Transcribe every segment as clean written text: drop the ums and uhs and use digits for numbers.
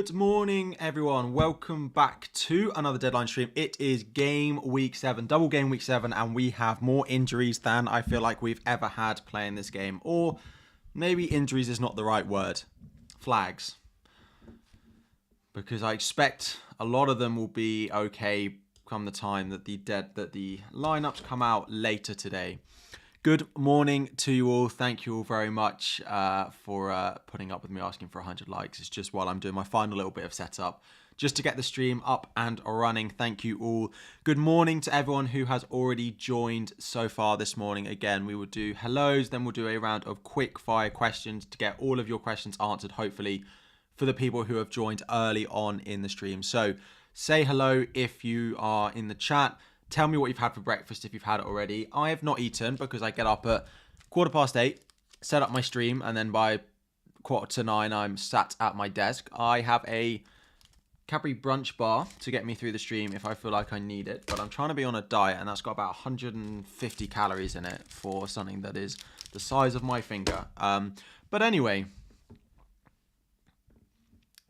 Good morning, everyone. Welcome back to another deadline stream. It is game week 7, double game week 7, and we have more injuries than I feel like we've ever had playing this game. Or maybe injuries is not the right word. Flags. Because I expect a lot of them will be okay come the time that the lineups come out later today. Good morning to you all. Thank you all very much for putting up with me asking for 100 likes. It's just while I'm doing my final little bit of setup just to get the stream up and running. Thank you all. Good morning to everyone who has already joined so far this morning. Again, we will do hellos, then we'll do a round of quick fire questions to get all of your questions answered, hopefully, for the people who have joined early on in the stream. So say hello if you are in the chat. Tell me what you've had for breakfast if you've had it already. I have not eaten because I get up at 8:15, set up my stream, and then by 8:45 I'm sat at my desk. I have a Cadbury brunch bar to get me through the stream if I feel like I need it, but I'm trying to be on a diet and that's got about 150 calories in it for something that is the size of my finger. But anyway,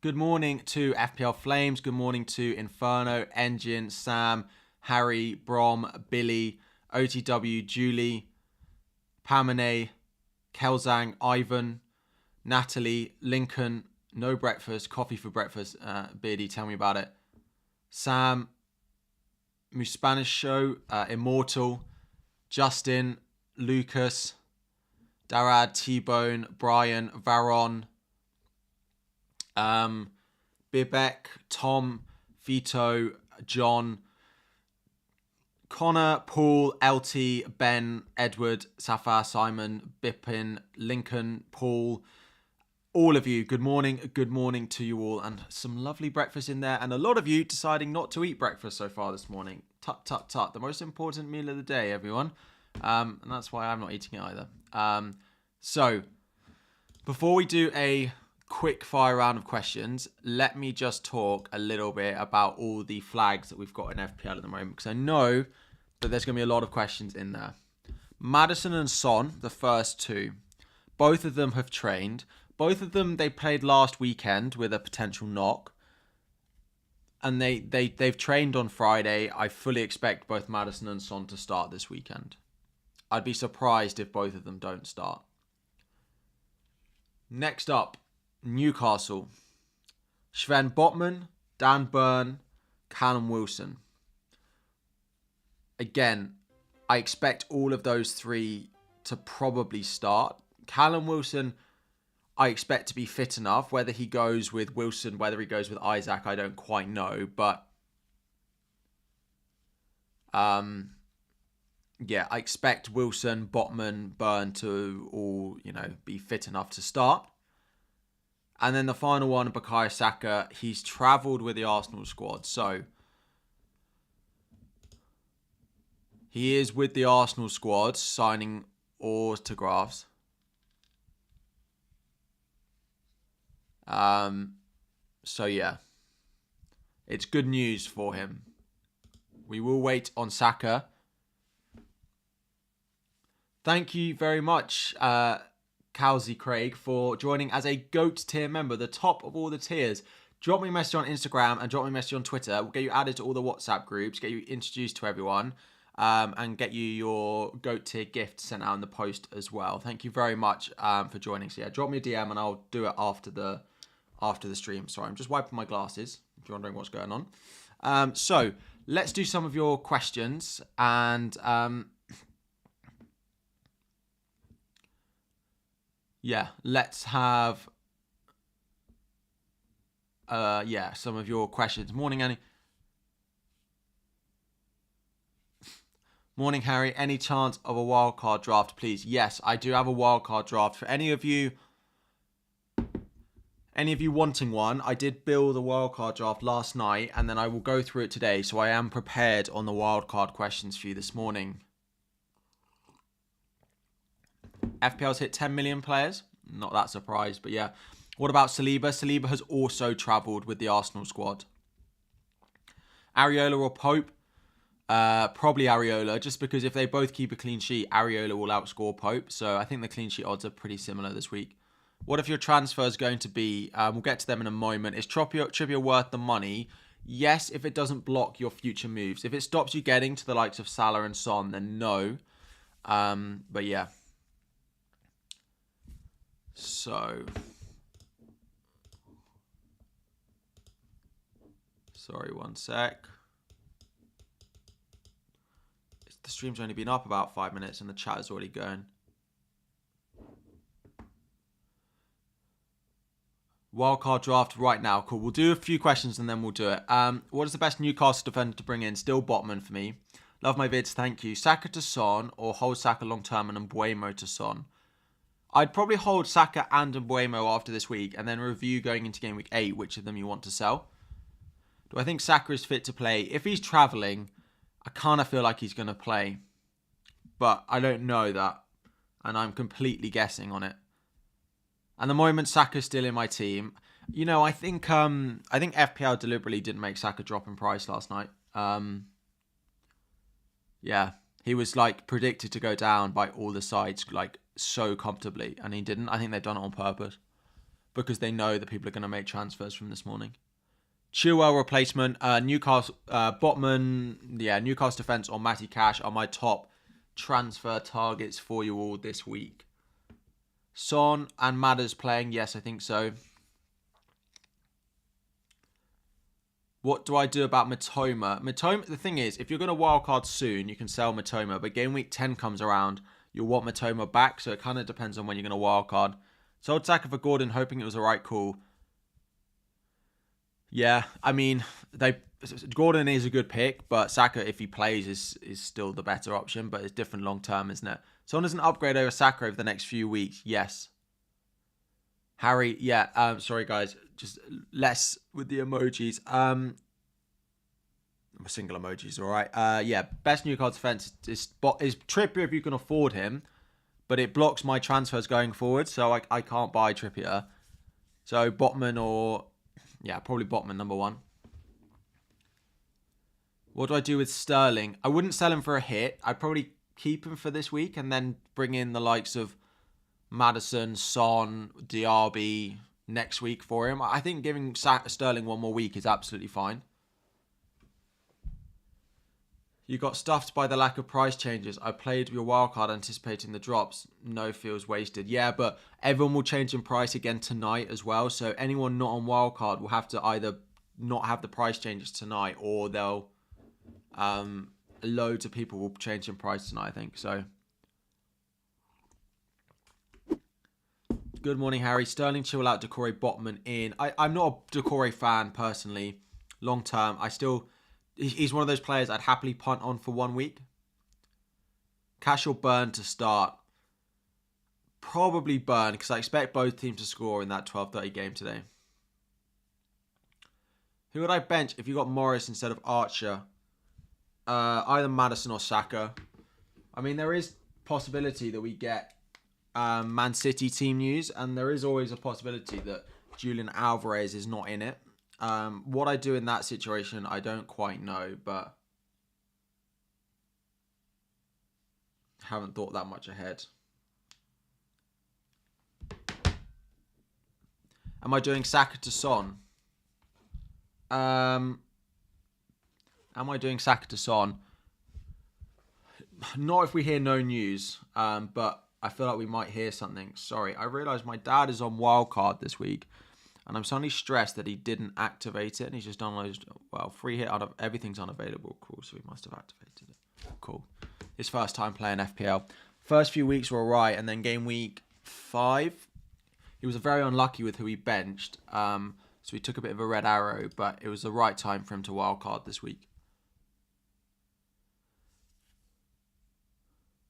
good morning to FPL Flames, good morning to Inferno, Engine, Sam, Harry, Brom, Billy, OTW, Julie, Pamane, Kelzang, Ivan, Natalie, Lincoln, No Breakfast, Coffee for Breakfast, Beardy, tell me about it. Sam, Spanish Show, Immortal, Justin, Lucas, Darad, T-Bone, Brian, Varon, Bibek, Tom, Vito, John, Connor, Paul, LT, Ben, Edward, Safar, Simon, Bippin, Lincoln, Paul, all of you, good morning to you all, and some lovely breakfast in there, and a lot of you deciding not to eat breakfast so far this morning. Tut, tut, tut, the most important meal of the day, everyone, and that's why I'm not eating it either. So, before we do a quick fire round of questions, let me just talk a little bit about all the flags that we've got in FPL at the moment, because I know that there's going to be a lot of questions in there. Maddison and Son, the first two, both of them have trained. Both of them, they played last weekend with a potential knock, and they've trained on Friday. I fully expect both Maddison and Son to start this weekend. I'd be surprised if both of them don't start. Next up, Newcastle. Sven Botman, Dan Burn, Callum Wilson. Again, I expect all of those three to probably start. Callum Wilson, I expect to be fit enough. Whether he goes with Wilson, whether he goes with Isaac, I don't quite know. But yeah, I expect Wilson, Botman, Burn to all, be fit enough to start. And then the final one, Bukayo Saka, he's travelled with the Arsenal squad. So he is with the Arsenal squad signing autographs. So yeah, it's good news for him. We will wait on Saka. Thank you very much, Calzy Craig, for joining as a GOAT tier member, the top of all the tiers. Drop me a message on Instagram and drop me a message on Twitter. We'll get you added to all the WhatsApp groups, get you introduced to everyone, and get you your GOAT tier gift sent out in the post as well. Thank you very much for joining. So yeah, drop me a DM and I'll do it after the stream. Sorry, I'm just wiping my glasses if you're wondering what's going on. So let's do some of your questions, and yeah, let's have some of your questions. Morning, Annie. Morning, Harry. Any chance of a wildcard draft, please? Yes, I do have a wildcard draft. For any of you wanting one, I did build a wildcard draft last night, and then I will go through it today, so I am prepared on the wildcard questions for you this morning. FPL's hit 10 million players. Not that surprised, but yeah. What about Saliba? Saliba has also travelled with the Arsenal squad. Areola or Pope? Probably Areola, just because if they both keep a clean sheet, Areola will outscore Pope. So I think the clean sheet odds are pretty similar this week. What if your transfer is going to be, we'll get to them in a moment, is Trippier worth the money? Yes, if it doesn't block your future moves. If it stops you getting to the likes of Salah and Son, then no. But yeah. So, sorry, one sec. The stream's only been up about 5 minutes and the chat is already going. Wildcard draft right now. Cool. We'll do a few questions and then we'll do it. What is the best Newcastle defender to bring in? Still Botman for me. Love my vids. Thank you. Saka to Son or hold Saka long term and Mbuemo to Son? I'd probably hold Saka and Mbuemo after this week and then review going into game week 8 which of them you want to sell. Do I think Saka is fit to play? If he's travelling, I kind of feel like he's going to play. But I don't know that. And I'm completely guessing on it. And the moment Saka's still in my team, you know, I think FPL deliberately didn't make Saka drop in price last night. Yeah, he was like predicted to go down by all the sides like so comfortably, and he didn't. I think they've done it on purpose because they know that people are going to make transfers from this morning. Chaël replacement, Newcastle Botman, yeah, Newcastle defense or Matty Cash are my top transfer targets for you all this week. Son and Madders playing? Yes, I think so. What do I do about Matoma? Matoma, the thing is, if you're going to wildcard soon, you can sell Matoma. But game week 10 comes around, you'll want Matoma back. So it kind of depends on when you're going to wildcard. Sold Saka for Gordon, hoping it was the right call. Yeah, I mean, Gordon is a good pick, but Saka, if he plays, is still the better option. But it's different long term, isn't it? Son does an upgrade over Saka over the next few weeks. Yes. Harry, yeah. Sorry, guys. Just less with the emojis. Single emojis, all right. Yeah, best Newcastle defense is Trippier if you can afford him, but it blocks my transfers going forward, so I can't buy Trippier. So Botman or... Yeah, probably Botman, number one. What do I do with Sterling? I wouldn't sell him for a hit. I'd probably keep him for this week and then bring in the likes of Maddison, Son, Diaby next week for him. I think giving Sterling one more week is absolutely fine. You got stuffed by the lack of price changes. I played your wildcard anticipating the drops. No, feels wasted. Yeah, but everyone will change in price again tonight as well. So anyone not on wildcard will have to either not have the price changes tonight or they'll... loads of people will change in price tonight, I think. So, good morning, Harry. Sterling, chill out. Decore, Botman in. I'm not a Decore fan personally. Long term, he's one of those players I'd happily punt on for 1 week. Cash or Burn to start. Probably Burn because I expect both teams to score in that 12:30 game today. Who would I bench if you got Morris instead of Archer? Either Maddison or Saka. I mean, there is possibility that we get Man City team news, and there is always a possibility that Julian Alvarez is not in it. What I do in that situation, I don't quite know, but haven't thought that much ahead. Am I doing Saka to Son? Am I doing Saka to Son? Not if we hear no news, but I feel like we might hear something. Sorry, I realised my dad is on wildcard this week, and I'm suddenly stressed that he didn't activate it, and he's just downloaded, well, free hit out of everything's unavailable. Cool, so he must have activated it. Cool. His first time playing FPL. First few weeks were alright, and then game week 5, he was very unlucky with who he benched, so he took a bit of a red arrow, but it was the right time for him to wildcard this week.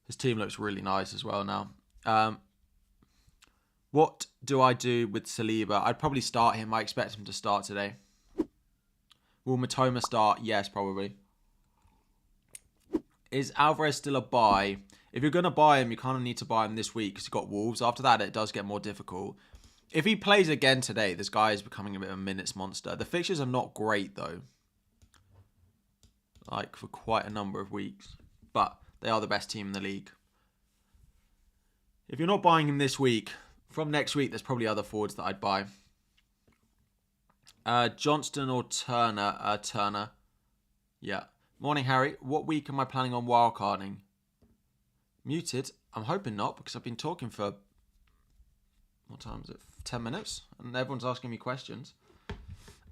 His team looks really nice as well now. What do I do with Saliba? I'd probably start him. I expect him to start today. Will Matoma start? Yes, probably. Is Alvarez still a buy? If you're going to buy him, you kind of need to buy him this week because he's got Wolves. After that, it does get more difficult. If he plays again today, this guy is becoming a bit of a minutes monster. The fixtures are not great, though. Like, for quite a number of weeks. But they are the best team in the league. If you're not buying him this week, From next week, there's probably other forwards that I'd buy. Johnston or Turner? Turner. Yeah. Morning, Harry. What week am I planning on wildcarding? Muted? I'm hoping not, because I've been talking for... What time is it? 10 minutes? And everyone's asking me questions.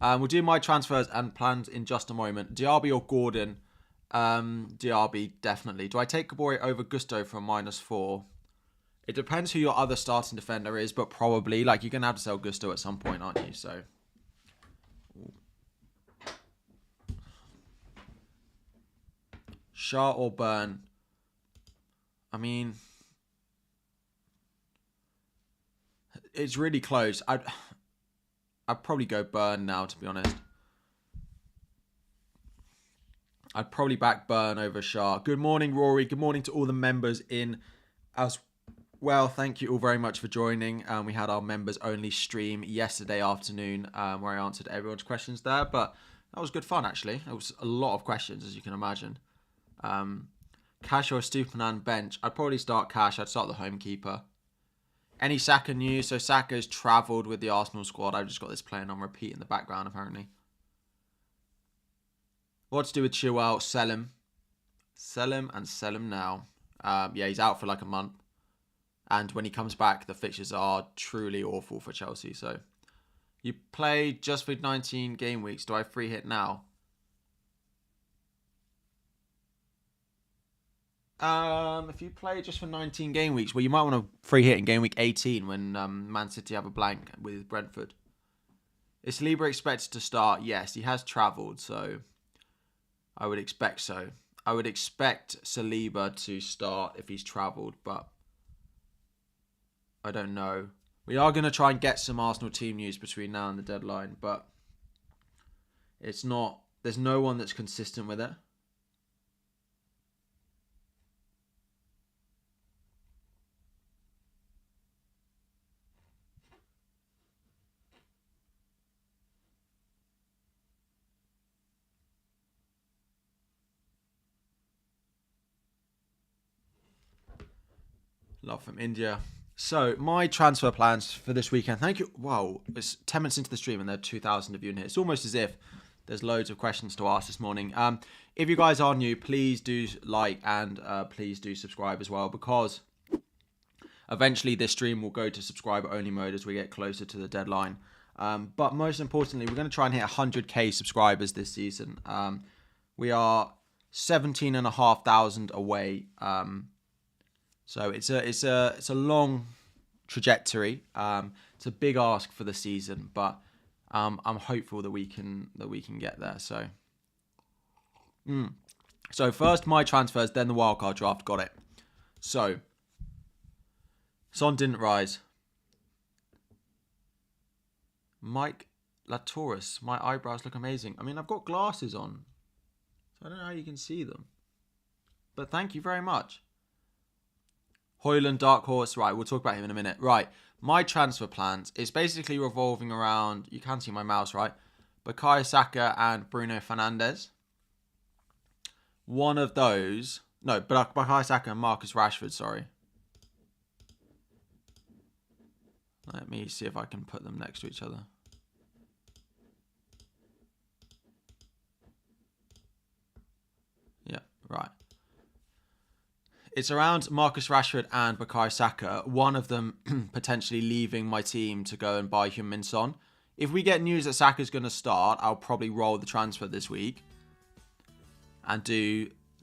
We'll do my transfers and plans in just a moment. Diaby or Gordon? Diaby, definitely. Do I take Kabore over Gusto for a -4? It depends who your other starting defender is, but probably. Like, you're going to have to sell Gusto at some point, aren't you? So... Shah or Burn? I mean... It's really close. I'd probably go Burn now, to be honest. I'd probably back Burn over Shah. Good morning, Rory. Good morning to all the members in as well. Thank you all very much for joining. We had our members-only stream yesterday afternoon where I answered everyone's questions there. But that was good fun, actually. It was a lot of questions, as you can imagine. Cash or Stupinan bench? I'd probably start Cash. I'd start the home keeper. Any Saka news? So Saka's travelled with the Arsenal squad. I've just got this playing on repeat in the background, apparently. What to do with Chaël? Sell him. Sell him and sell him now. Yeah, he's out for like a month. And when he comes back, the fixtures are truly awful for Chelsea. So you play just for 19 game weeks. Do I free hit now? If you play just for 19 game weeks, well, you might want to free hit in game week 18 when Man City have a blank with Brentford. Is Saliba expected to start? Yes, he has travelled, so I would expect so. I would expect Saliba to start if he's travelled, but I don't know. We are going to try and get some Arsenal team news between now and the deadline, but it's not. There's no one that's consistent with it. Love from India. So, my transfer plans for this weekend. Thank you. Wow, it's 10 minutes into the stream and there are 2,000 of you in here. It's almost as if there's loads of questions to ask this morning. If you guys are new, please do like and please do subscribe as well, because eventually this stream will go to subscriber-only mode as we get closer to the deadline. But most importantly, we're going to try and hit 100k subscribers this season. We are 17,500 away. So it's a long trajectory. It's a big ask for the season, but I'm hopeful that we can get there. So first my transfers, then the wildcard draft. Got it. So Son didn't rise. Mike Latourus, my eyebrows look amazing. I mean, I've got glasses on, so I don't know how you can see them. But thank you very much. Højlund, Dark Horse. Right, we'll talk about him in a minute. Right, my transfer plans is basically revolving around, you can see my mouse, right? Bukayo Saka and Bruno Fernandes. One of those, no, Bukayo Saka and Marcus Rashford, sorry. Let me see if I can put them next to each other. Yeah, right. It's around Marcus Rashford and Bukayo Saka, one of them potentially leaving my team to go and buy Heung-min Son. If we get news that Saka's going to start, I'll probably roll the transfer this week and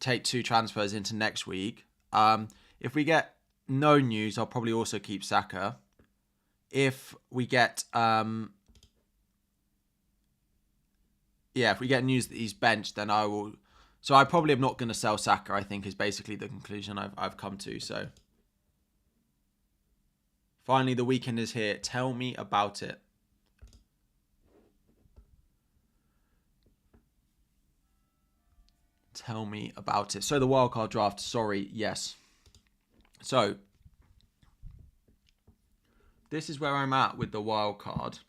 take 2 transfers into next week. If we get no news, I'll probably also keep Saka. If we get if we get news that he's benched, then I will. So I probably am not going to sell Saka, I think, is basically the conclusion I've come to. So finally, the weekend is here. Tell me about it. Tell me about it. So the wildcard draft, sorry, yes. So this is where I'm at with the wildcard.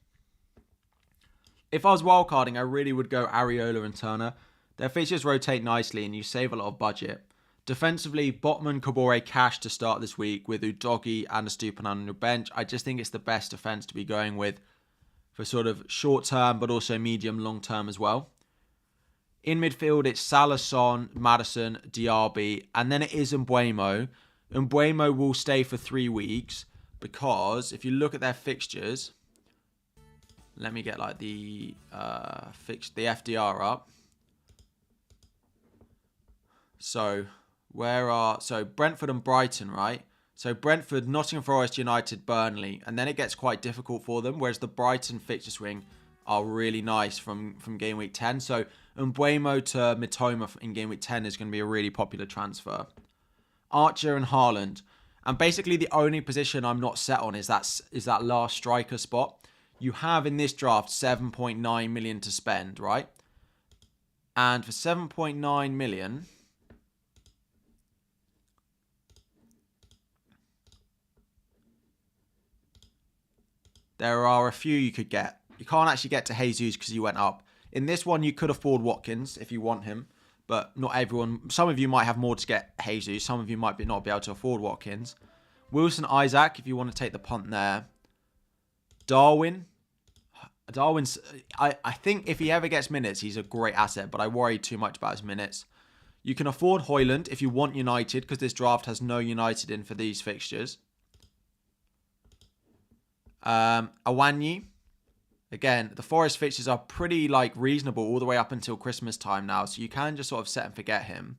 If I was wildcarding, I really would go Areola and Turner. Their features rotate nicely and you save a lot of budget. Defensively, Botman, Kabore, Cash to start this week with Udogie and Estupiñán on your bench. I just think it's the best defence to be going with for sort of short term, but also medium, long term as well. In midfield, it's Salah, Son, Maddison, Diaby, and then it is Mbeumo. Mbeumo will stay for 3 weeks because if you look at their fixtures, let me get like the FDR up. So Brentford and Brighton, right? So Brentford, Nottingham Forest, United, Burnley, and then it gets quite difficult for them. Whereas the Brighton fixture swing are really nice from game week 10. So Mbeumo to Mitoma in game week 10 is going to be a really popular transfer. Archer and Haaland, and basically the only position I'm not set on is that last striker spot. You have in this draft 7.9 million to spend, right? And for 7.9 million, there are a few you could get. You can't actually get to Jesus because he went up. In this one, you could afford Watkins if you want him, but not everyone. Some of you might have more to get Jesus. Some of you might not be able to afford Watkins. Wilson, Isaac, if you want to take the punt there. Darwin's, I think if he ever gets minutes, he's a great asset, but I worry too much about his minutes. You can afford Højlund if you want United, because this draft has no United in for these fixtures. Awanyi. Again, the Forest fixtures are pretty reasonable all the way up until Christmas time now, so you can just sort of set and forget him.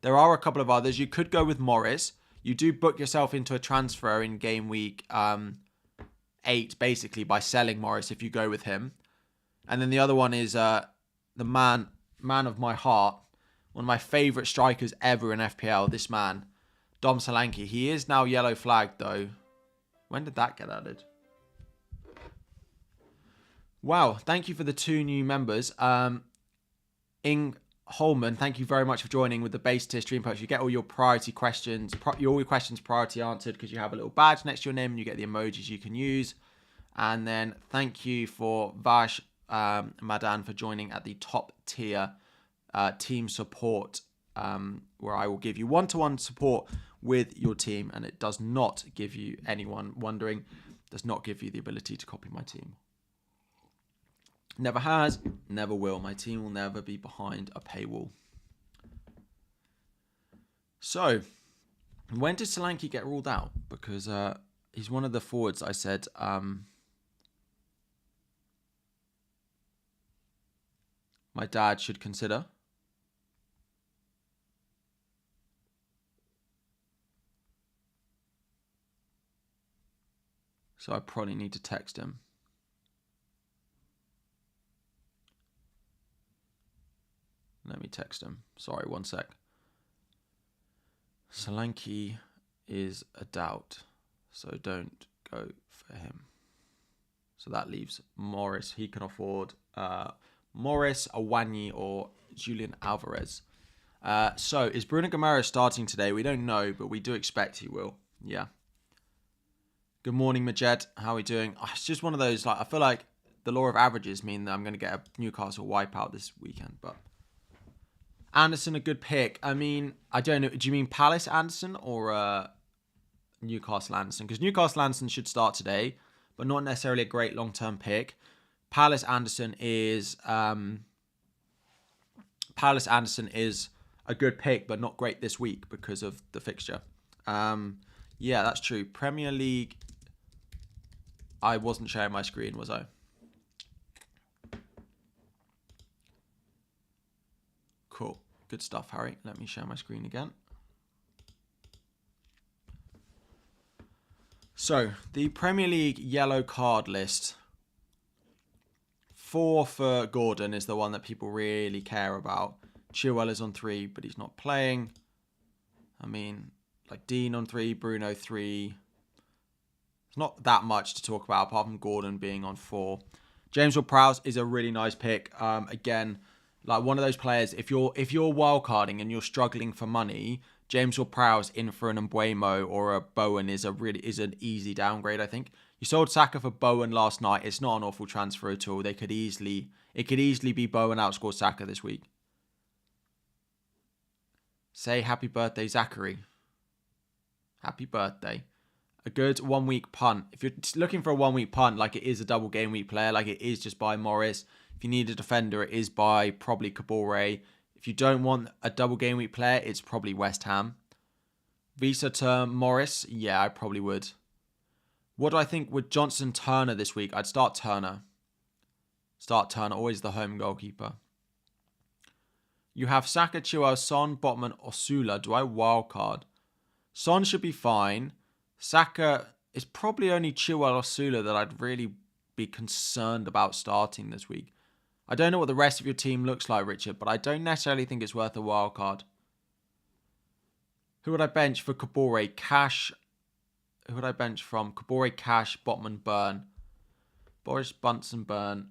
There are a couple of others. You could go with Morris. You do book yourself into a transfer in game week 8, basically, by selling Morris if you go with him. And then the other one is the man of my heart, one of my favourite strikers ever in FPL, this man, Dom Solanke. He is now yellow flagged, though. When did that get added? Wow, thank you for the 2 new members. Ing Holman, thank you very much for joining with the base tier stream post. You get all your priority questions, all your questions priority answered because you have a little badge next to your name and you get the emojis you can use. And then thank you for Vash Madan for joining at the top tier team support, where I will give you one-to-one support with your team, and it does not give you, anyone wondering, does not give you the ability to copy my team. Never has, never will. My team will never be behind a paywall. So, when did Solanke get ruled out? Because he's one of the forwards I said my dad should consider. So I probably need to text him. Let me text him. Sorry, one sec. Solanke is a doubt, so don't go for him. So that leaves Morris. He can afford Morris, Awanyi, or Julian Alvarez. So is Bruno Guimaraes starting today? We don't know, but we do expect he will. Yeah. Good morning, Majed. How are we doing? It's just one of those, I feel like the law of averages mean that I'm going to get a Newcastle wipeout this weekend, but Anderson, a good pick. I mean, I don't know. Do you mean Palace Anderson or Newcastle Anderson? Because Newcastle Anderson should start today, but not necessarily a great long-term pick. Palace Anderson is a good pick, but not great this week because of the fixture. Yeah, that's true. Premier League. I wasn't sharing my screen, was I? Cool. Good stuff, Harry. Let me share my screen again. So, the Premier League yellow card list. 4 for Gordon is the one that people really care about. Chaël is on 3, but he's not playing. I mean, Dean on 3, Bruno 3. It's not that much to talk about apart from Gordon being on 4. James Ward-Prowse is a really nice pick. Again, one of those players, if you're wildcarding and you're struggling for money, James Ward-Prowse in for an Mbeumo or a Bowen is an easy downgrade, I think. You sold Saka for Bowen last night. It's not an awful transfer at all. It could easily be Bowen outscored Saka this week. Say happy birthday, Zachary. Happy birthday. A good 1 week punt. If you're looking for a 1 week punt, like it is a double game week player, like it is just by Morris. If you need a defender, it is by probably Kabore. If you don't want a double game week player, it's probably West Ham. Visa to Morris, yeah, I probably would. What do I think with Johnson Turner this week? I'd start Turner. Always the home goalkeeper. You have Saka, Chaël, Son, Botman, Osula. Do I wildcard? Son should be fine. Saka is probably only Chaël, Osula that I'd really be concerned about starting this week. I don't know what the rest of your team looks like, Richard, but I don't necessarily think it's worth a wildcard. Who would I bench for Kabore? Cash. Who would I bench from? Kabore, Cash, Botman, Burn. Boris, Bunsen, Burn.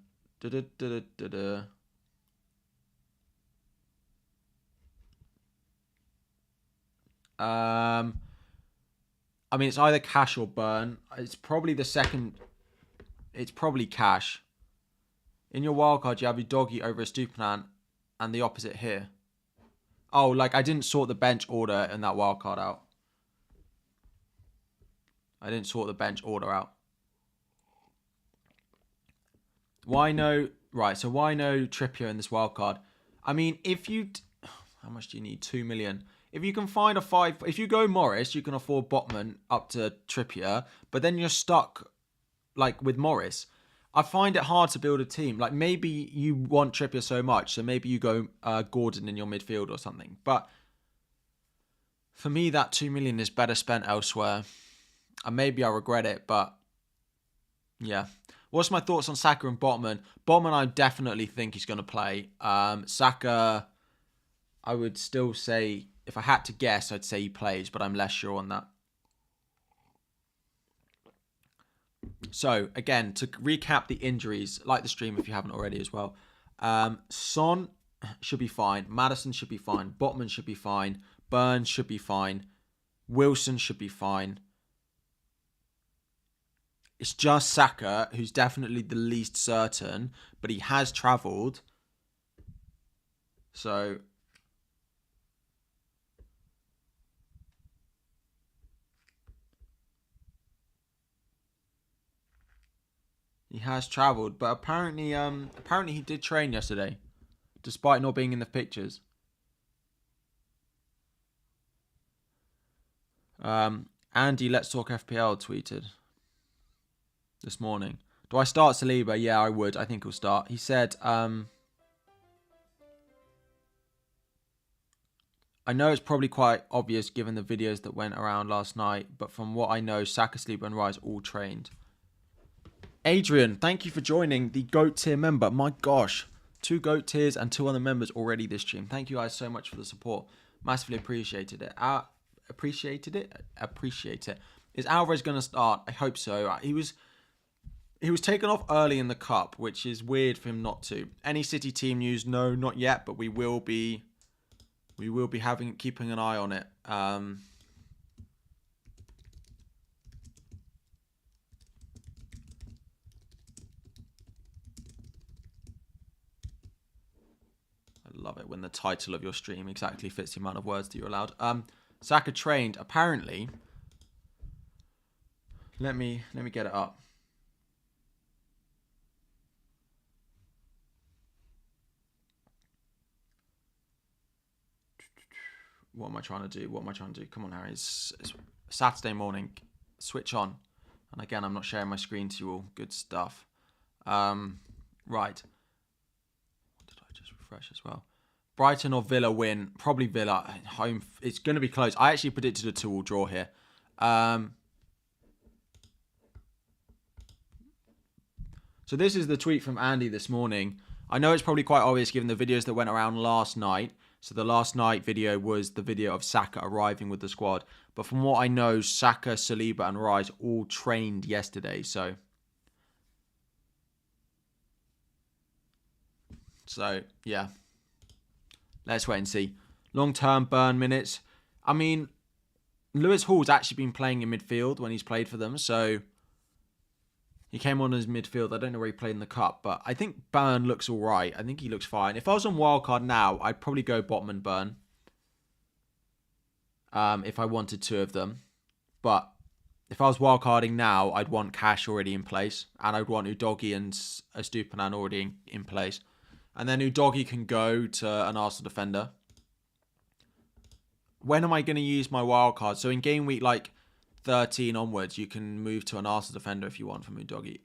I mean, it's either Cash or Burn. It's probably the second. It's probably Cash. In your wildcard, you have your doggy over a Stupinan and the opposite here. Oh, like I didn't sort the bench order in that wildcard out. Why no... Right, so why no Trippier in this wildcard? I mean, if you... How much do you need? 2 million. If you can find a 5... If you go Morris, you can afford Botman up to Trippier. But then you're stuck, like, with Morris. I find it hard to build a team. Like, maybe you want Trippier so much, so maybe you go Gordon in your midfield or something. But for me, that 2 million is better spent elsewhere. And maybe I regret it, but yeah. What's my thoughts on Saka and Botman? Botman, I definitely think he's going to play. Saka, I would still say, if I had to guess, I'd say he plays, but I'm less sure on that. So, again, to recap the injuries, like the stream if you haven't already as well. Son should be fine. Maddison should be fine. Botman should be fine. Burns should be fine. Wilson should be fine. It's just Saka, who's definitely the least certain, but he has travelled. So... He has travelled, but apparently he did train yesterday, despite not being in the pictures. Andy, Let's Talk FPL tweeted this morning. Do I start Saliba? Yeah, I would. I think he'll start. He said, I know it's probably quite obvious given the videos that went around last night, but from what I know, Saka, Saliba and Rice all trained. Adrian, thank you for joining the GOAT tier member. My gosh, 2 GOAT tiers and 2 other members already this stream. Thank you guys so much for the support. Massively appreciated it. Appreciate it. Is Alvarez going to start? I hope so. He was taken off early in the cup, which is weird for him not to. Any City team news? No, not yet, but we will be keeping an eye on it. Love it when the title of your stream exactly fits the amount of words that you're allowed. Saka trained, apparently. Let me get it up. What am I trying to do? Come on, Harry. It's Saturday morning. Switch on. And again, I'm not sharing my screen to you all. Good stuff. Right. Refresh as well. Brighton or Villa win? Probably Villa. Home. It's going to be close. I actually predicted a 2-2 draw here. So this is the tweet from Andy this morning. I know it's probably quite obvious given the videos that went around last night. So the last night video was the video of Saka arriving with the squad. But from what I know, Saka, Saliba and Rice all trained yesterday. So yeah. Let's wait and see. Long-term burn minutes. I mean, Lewis Hall's actually been playing in midfield when he's played for them. So he came on as midfield. I don't know where he played in the cup. But I think Burn looks all right. I think he looks fine. If I was on wildcard now, I'd probably go Botman Burn. if I wanted 2 of them. But if I was wildcarding now, I'd want Cash already in place. And I'd want Udogie and Estupiñán already in place. And then Udogie can go to an Arsenal defender. When am I going to use my wildcard? So in game week like 13 onwards, you can move to an Arsenal defender if you want from Udogie.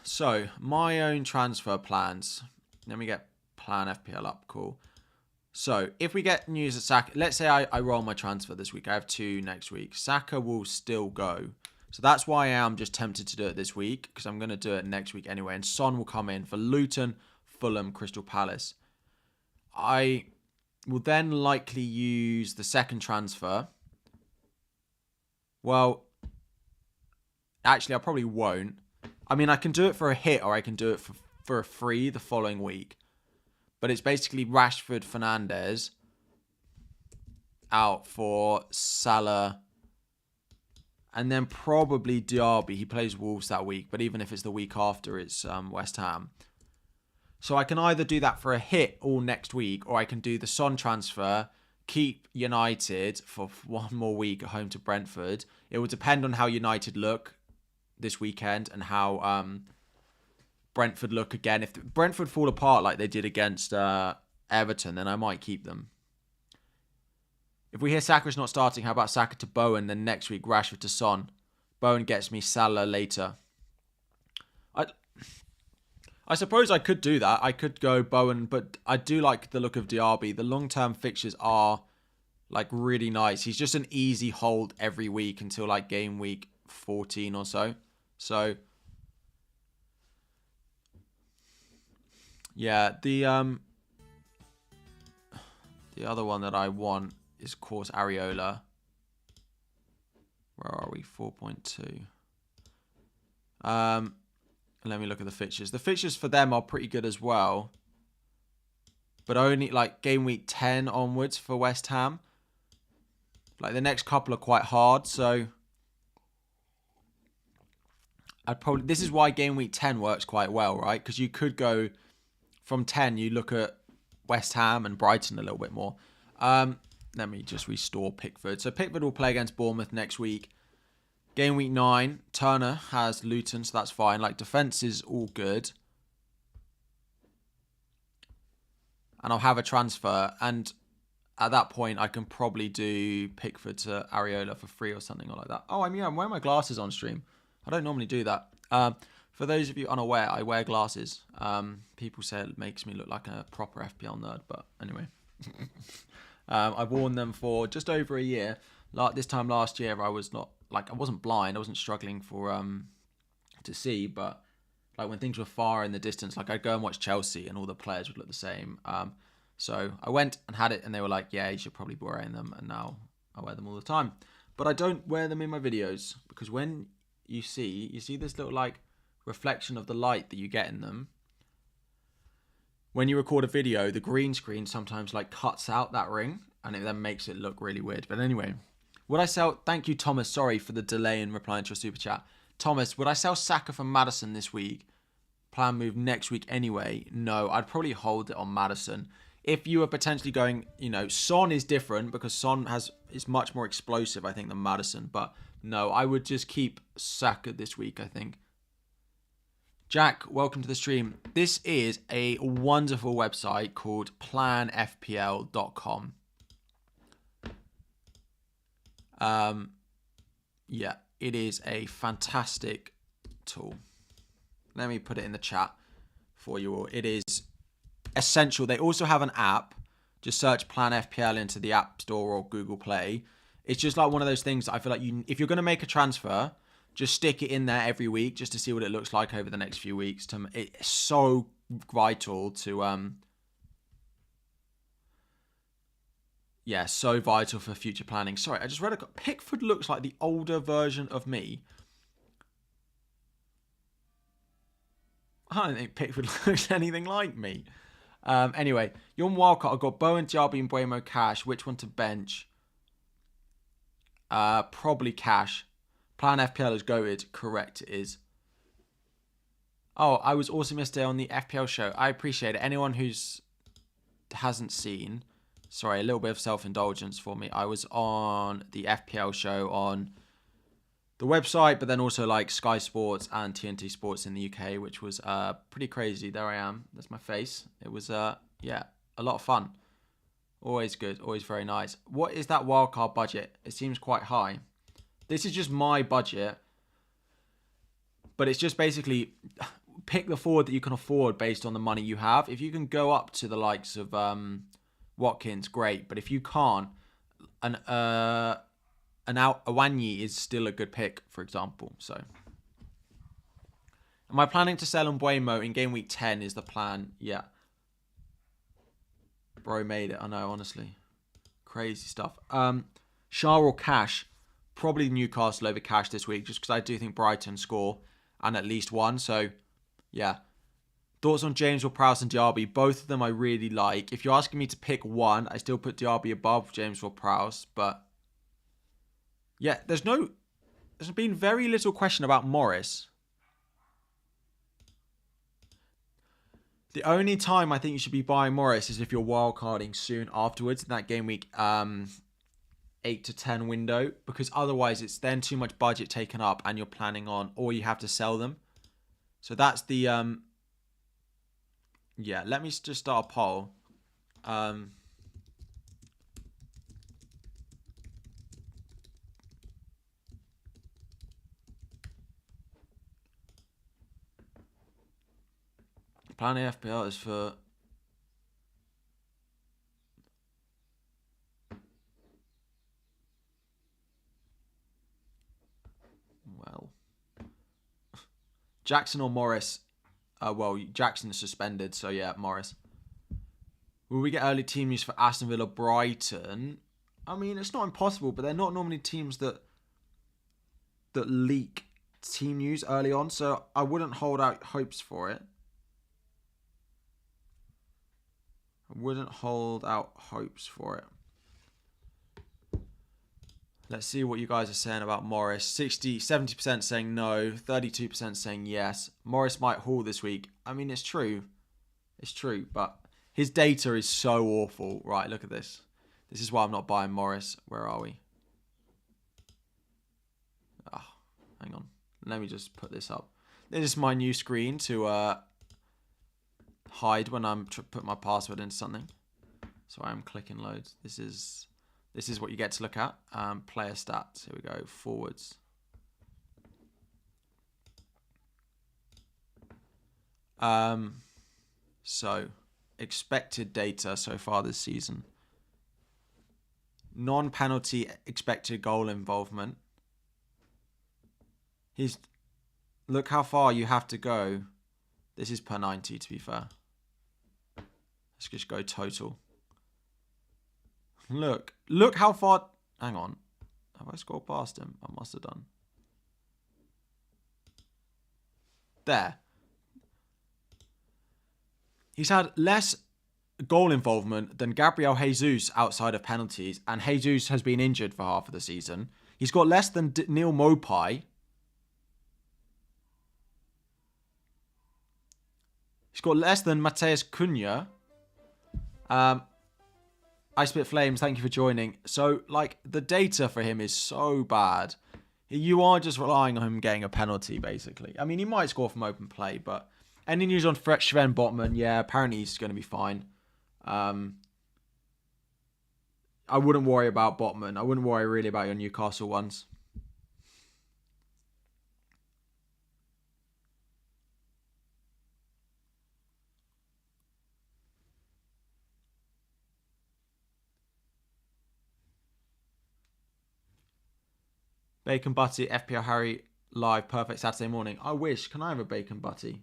So my own transfer plans. Let me get plan FPL up. Cool. So if we get news at Saka, let's say I roll my transfer this week. I have 2 next week. Saka will still go. So that's why I am just tempted to do it this week, because I'm going to do it next week anyway. And Son will come in for Luton, Fulham, Crystal Palace. I will then likely use the second transfer. Well, actually, I probably won't. I mean, I can do it for a hit or I can do it for a free the following week. But it's basically Rashford, Fernandes out for Salah. And then probably Diaby. He plays Wolves that week. But even if it's the week after, it's West Ham. So I can either do that for a hit all next week, or I can do the Son transfer, keep United for 1 more week at home to Brentford. It will depend on how United look this weekend and how Brentford look again. If Brentford fall apart like they did against Everton, then I might keep them. If we hear Saka's not starting, how about Saka to Bowen, then next week Rashford to Son. Bowen gets me Salah later. I suppose I could do that. I could go Bowen, but I do like the look of Diaby. The long-term fixtures are like really nice. He's just an easy hold every week until like game week 14 or so. So yeah, the other one that I want is of course Areola. Where are we? 4.2. Let me look at the fixtures. The fixtures for them are pretty good as well. But only like game week 10 onwards for West Ham. Like the next couple are quite hard. So this is why game week 10 works quite well, right? Because you could go from 10, you look at West Ham and Brighton a little bit more. Let me just restore Pickford. So Pickford will play against Bournemouth next week. Game week 9, Turner has Luton, so that's fine. Like, defence is all good. And I'll have a transfer. And at that point, I can probably do Pickford to Areola for free or something like that. Oh, I'm wearing my glasses on stream. I don't normally do that. For those of you unaware, I wear glasses. People say it makes me look like a proper FPL nerd, but anyway. I've worn them for just over a year. Like this time last year, I wasn't blind. I wasn't struggling to see, but like when things were far in the distance, like I'd go and watch Chelsea and all the players would look the same. So I went and had it and they were like, yeah, you should probably be wearing them. And now I wear them all the time. But I don't wear them in my videos because when you see this little like reflection of the light that you get in them. When you record a video, the green screen sometimes like cuts out that ring and it then makes it look really weird. But anyway, would I sell... Thank you, Thomas. Sorry for the delay in replying to your super chat. Thomas, would I sell Saka for Maddison this week? Plan move next week anyway? No, I'd probably hold it on Maddison. If you were potentially going, Son is different because Son is much more explosive, I think, than Maddison. But no, I would just keep Saka this week, I think. Jack, welcome to the stream. This is a wonderful website called planfpl.com. Yeah, it is a fantastic tool. Let me put it in the chat for you all. It is essential. They also have an app. Just search Plan FPL into the App Store or Google Play. It's just like one of those things that I feel like if you're going to make a transfer, just stick it in there every week just to see what it looks like over the next few weeks. It's so vital to so vital for future planning. Sorry, I just read Pickford looks like the older version of me. I don't think Pickford looks anything like me. Anyway, you're on Wildcard. I've got Bowen, Diaby, and Buemo Cash. Which one to bench? Probably Cash. Plan FPL is goated. Correct, it is. Oh, I was awesome yesterday on the FPL show. I appreciate it. Anyone who's hasn't seen... sorry, a little bit of self-indulgence for me. I was on the FPL show on the website, but then also like Sky Sports and TNT Sports in the UK, which was pretty crazy. There I am. That's my face. It was, yeah, a lot of fun. Always good. Always very nice. What is that wildcard budget? It seems quite high. This is just my budget, but it's just basically pick the forward that you can afford based on the money you have. If you can go up to the likes of Watkins, great. But if you can't, an Awanyi is still a good pick, for example. So, am I planning to sell Mbuemo in game week 10? Is the plan? Yeah. Bro made it. I know, honestly, crazy stuff. Shah or Cash? Probably Newcastle over Cash this week, just because I do think Brighton score and at least one. So, yeah. Thoughts on James Ward-Prowse and Diaby? Both of them I really like. If you're asking me to pick one, I still put Diaby above James Ward-Prowse. But, yeah, there's been very little question about Morris. The only time I think you should be buying Morris is if you're wildcarding soon afterwards in that game week 8 to 10 window, because otherwise it's then too much budget taken up and you're planning on, or you have to sell them. So that's the, yeah, let me just start a poll. Plan A FPL is for... Well... Jackson or Morris? Well, Jackson is suspended, so yeah, Morris. Will we get early team news for Aston Villa Brighton? I mean, it's not impossible, but they're not normally teams that leak team news early on, so I wouldn't hold out hopes for it. Let's see what you guys are saying about Morris. 70% saying no, 32% saying yes. Morris might haul this week. I mean, it's true. It's true, but his data is so awful. Right, look at this. This is why I'm not buying Morris. Where are we? Oh, hang on. Let me just put this up. This is my new screen to hide when I'm put my password into something. So I am clicking loads. This is what you get to look at. Player stats. Here we go. Forwards. So expected data so far this season. Non-penalty expected goal involvement. Look how far you have to go. This is per 90, to be fair. Let's just go total. Look how far... Hang on. Have I scored past him? I must have done. There. He's had less goal involvement than Gabriel Jesus outside of penalties, and Jesus has been injured for half of the season. He's got less than Neil Mopai. He's got less than Mateus Cunha. I Spit Flames, thank you for joining. So, like, the data for him is so bad. You are just relying on him getting a penalty, basically. I mean, he might score from open play, but... Any news on Sven Botman? Yeah, apparently he's going to be fine. I wouldn't worry about Botman. I wouldn't worry really about your Newcastle ones. Bacon Butty, FPL Harry, live, perfect Saturday morning. I wish. Can I have a Bacon Butty?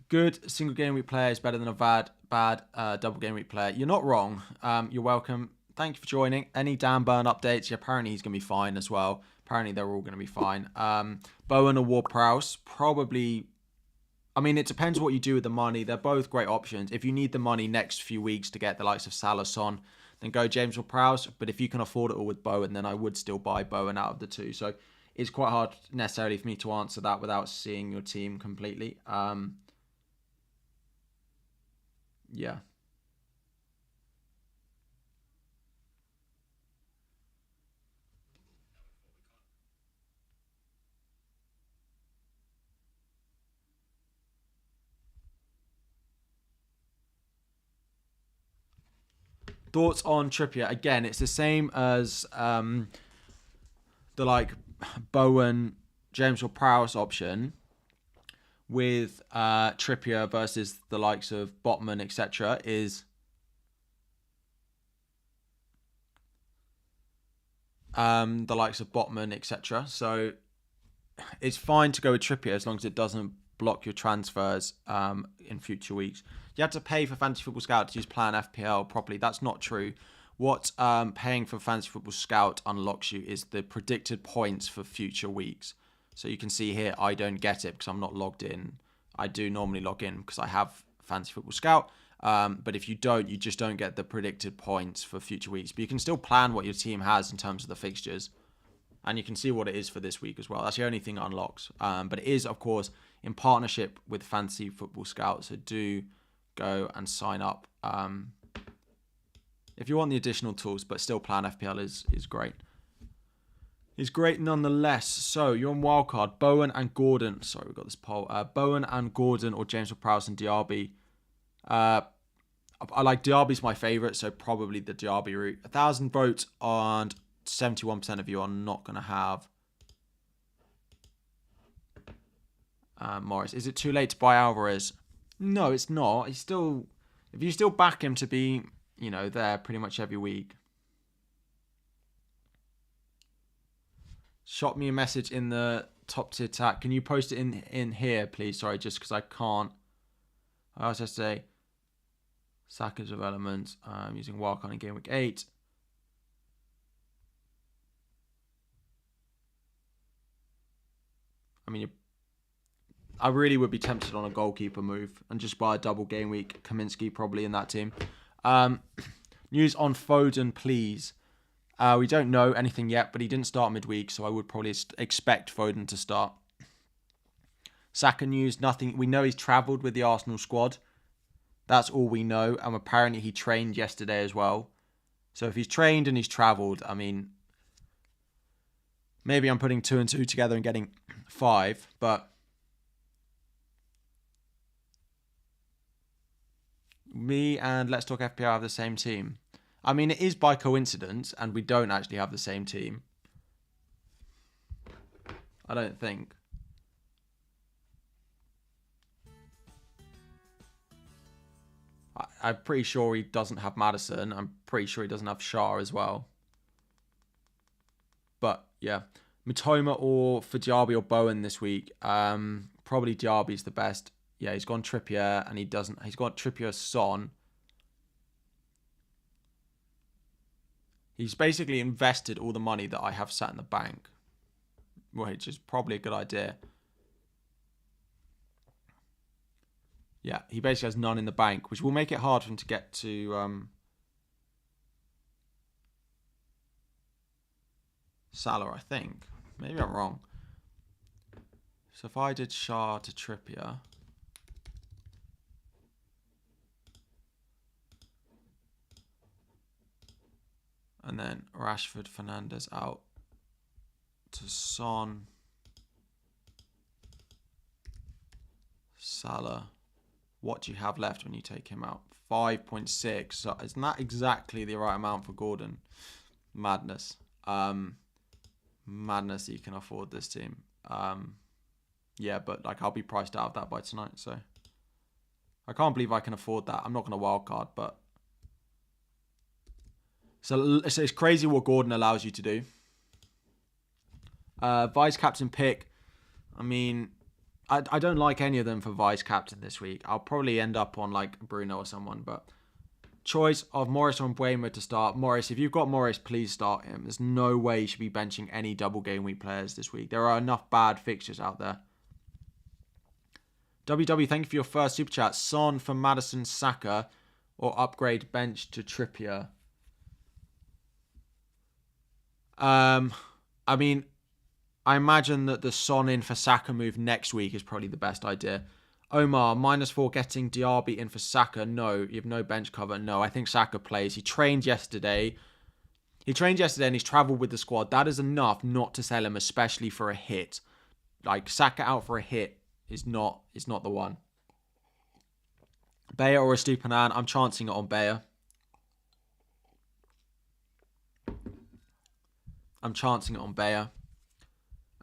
Good single game week player is better than a bad double game week player. You're not wrong. You're welcome. Thank you for joining. Any Dan Burn updates? Yeah, apparently he's going to be fine as well. Apparently they're all going to be fine. Bowen or Ward-Prowse? Probably I mean, it depends what you do with the money. They're both great options. If you need the money next few weeks to get the likes of Salah, Son, then go James or Prowse. But if you can afford it all with Bowen, then I would still buy Bowen out of the two. So it's quite hard necessarily for me to answer that without seeing your team completely. Yeah. Thoughts on Trippier? Again, it's the same as the like Bowen, James or Prowse option with Trippier versus the likes of Botman, etc. is the likes of Botman, etc. So it's fine to go with Trippier as long as it doesn't block your transfers in future weeks. You have to pay for Fantasy Football Scout to use Plan FPL properly. That's not true. What paying for Fantasy Football Scout unlocks you is the predicted points for future weeks. So you can see here, I don't get it because I'm not logged in. I do normally log in because I have Fantasy Football Scout. But if you don't, you just don't get the predicted points for future weeks. But you can still plan what your team has in terms of the fixtures. And you can see what it is for this week as well. That's the only thing it unlocks. But it is, of course, in partnership with Fantasy Football Scout. So do go and sign up if you want the additional tools. But still, Plan FPL is great. It's great nonetheless. So you're on Wildcard. Bowen and Gordon. Sorry, we've got this poll. Bowen and Gordon or James Prowse and Diaby. I like Diaby's my favourite, so probably the Diaby route. 1,000 votes and 71% of you are not going to have Morris. Is it too late to buy Alvarez? No, it's not. He's still, if you still back him to be, there pretty much every week. Shot me a message in the top tier tag. Can you post it in here, please? Sorry, just because I can't. I also say Saka's development. I'm using Wildcard in Gameweek 8. I mean, I really would be tempted on a goalkeeper move and just buy a double game week. Kaminsky probably in that team. News on Foden, please. We don't know anything yet, but he didn't start midweek, so I would probably expect Foden to start. Saka news, nothing. We know he's travelled with the Arsenal squad. That's all we know. And apparently he trained yesterday as well. So if he's trained and he's travelled, I mean, maybe I'm putting 2 and 2 together and getting 5, but me and Let's Talk FPL have the same team. I mean, it is by coincidence, and we don't actually have the same team. I don't think. I'm pretty sure he doesn't have Maddison. I'm pretty sure he doesn't have Shah as well. But, yeah. Mitoma or for Diaby or Bowen this week. Probably Diaby's the best. Yeah, he's gone Trippier, and he's got Trippier Son. He's basically invested all the money that I have sat in the bank, which is probably a good idea. Yeah, he basically has none in the bank, which will make it hard for him to get to Salah, I think. Maybe I'm wrong. So if I did Shah to Trippier, and then Rashford, Fernandes out to Son, Salah. What do you have left when you take him out? 5.6. So isn't that exactly the right amount for Gordon? Madness. Madness that you can afford this team. Yeah, but like I'll be priced out of that by tonight. So I can't believe I can afford that. I'm not going to wildcard, but so it's crazy what Gordon allows you to do. Vice captain pick. I mean, I don't like any of them for vice captain this week. I'll probably end up on like Bruno or someone, but choice of Morris or Mbeumo to start. Morris, if you've got Morris, please start him. There's no way you should be benching any double game week players this week. There are enough bad fixtures out there. WW, thank you for your first super chat. Son for Madison Saka or upgrade bench to Trippier? I mean, I imagine that the Son in for Saka move next week is probably the best idea. Omar, -4 getting Diaby in for Saka. No, you have no bench cover. No, I think Saka plays. He trained yesterday. And he's travelled with the squad. That is enough not to sell him, especially for a hit. Like, Saka out for a hit is not the one. Bayer or Estupinan? I'm chancing it on Bayer.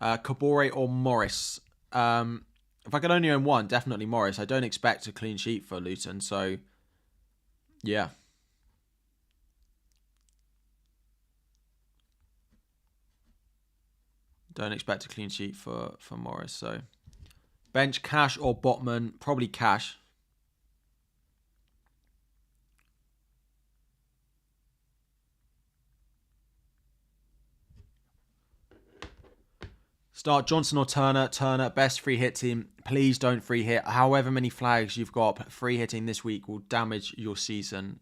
Kabore or Morris? If I could only own one, definitely Morris. I don't expect a clean sheet for Luton, so yeah. Don't expect a clean sheet for Morris, so bench Cash or Botman? Probably Cash. Start Johnson or Turner. Turner, best free hit team. Please don't free hit. However many flags you've got, free hitting this week will damage your season.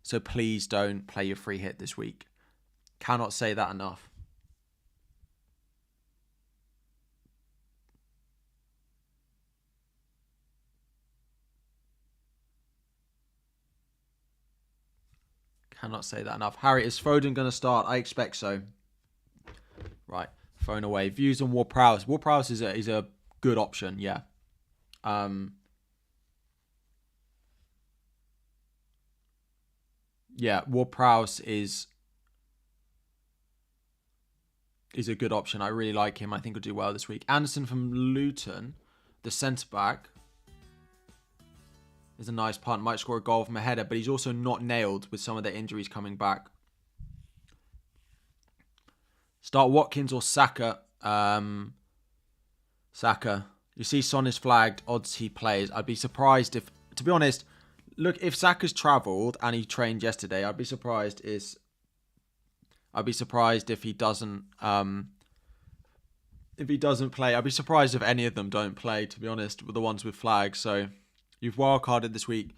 So please don't play your free hit this week. Cannot say that enough. Cannot say that enough. Harry, is Foden going to start? I expect so. Right. Phone away. Views on Ward-Prowse. Ward-Prowse is a good option, yeah. Yeah, Ward-Prowse is a good option. I really like him. I think he'll do well this week. Anderson from Luton, the centre-back, is a nice punt. Might score a goal from a header, but he's also not nailed with some of the injuries coming back. Start Watkins or Saka. Saka. You see Son is flagged. Odds he plays. I'd be surprised if, to be honest, look, if Saka's travelled and he trained yesterday, I'd be surprised if he doesn't play. I'd be surprised if any of them don't play, to be honest, with the ones with flags. So you've wildcarded this week.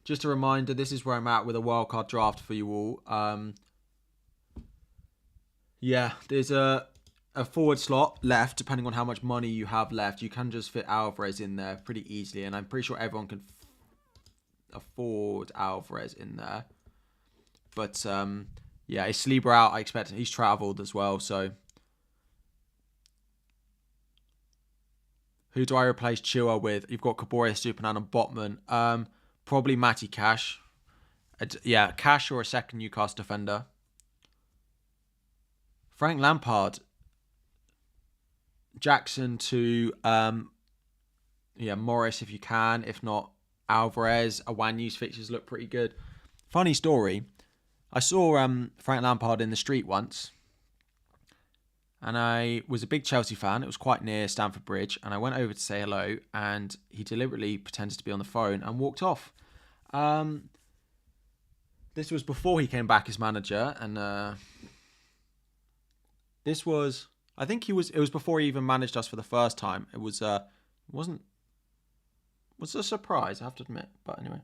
Just a reminder, this is where I'm at with a wildcard draft for you all. Yeah, there's a forward slot left, depending on how much money you have left. You can just fit Alvarez in there pretty easily, and I'm pretty sure everyone can afford Alvarez in there. But, yeah, is Saliba out? I expect he's travelled as well, so. Who do I replace Chua with? You've got Kabore, Estupinan, and Botman. Probably Matty Cash. Yeah, Cash or a second Newcastle defender. Frank Lampard. Jackson to Morris if you can. If not, Alvarez. Awanyu's fixtures look pretty good. Funny story. I saw Frank Lampard in the street once. And I was a big Chelsea fan. It was quite near Stamford Bridge. And I went over to say hello. And he deliberately pretended to be on the phone and walked off. This was before he came back as manager. And this was... I think it was before he even managed us for the first time. It was a surprise, I have to admit. But anyway.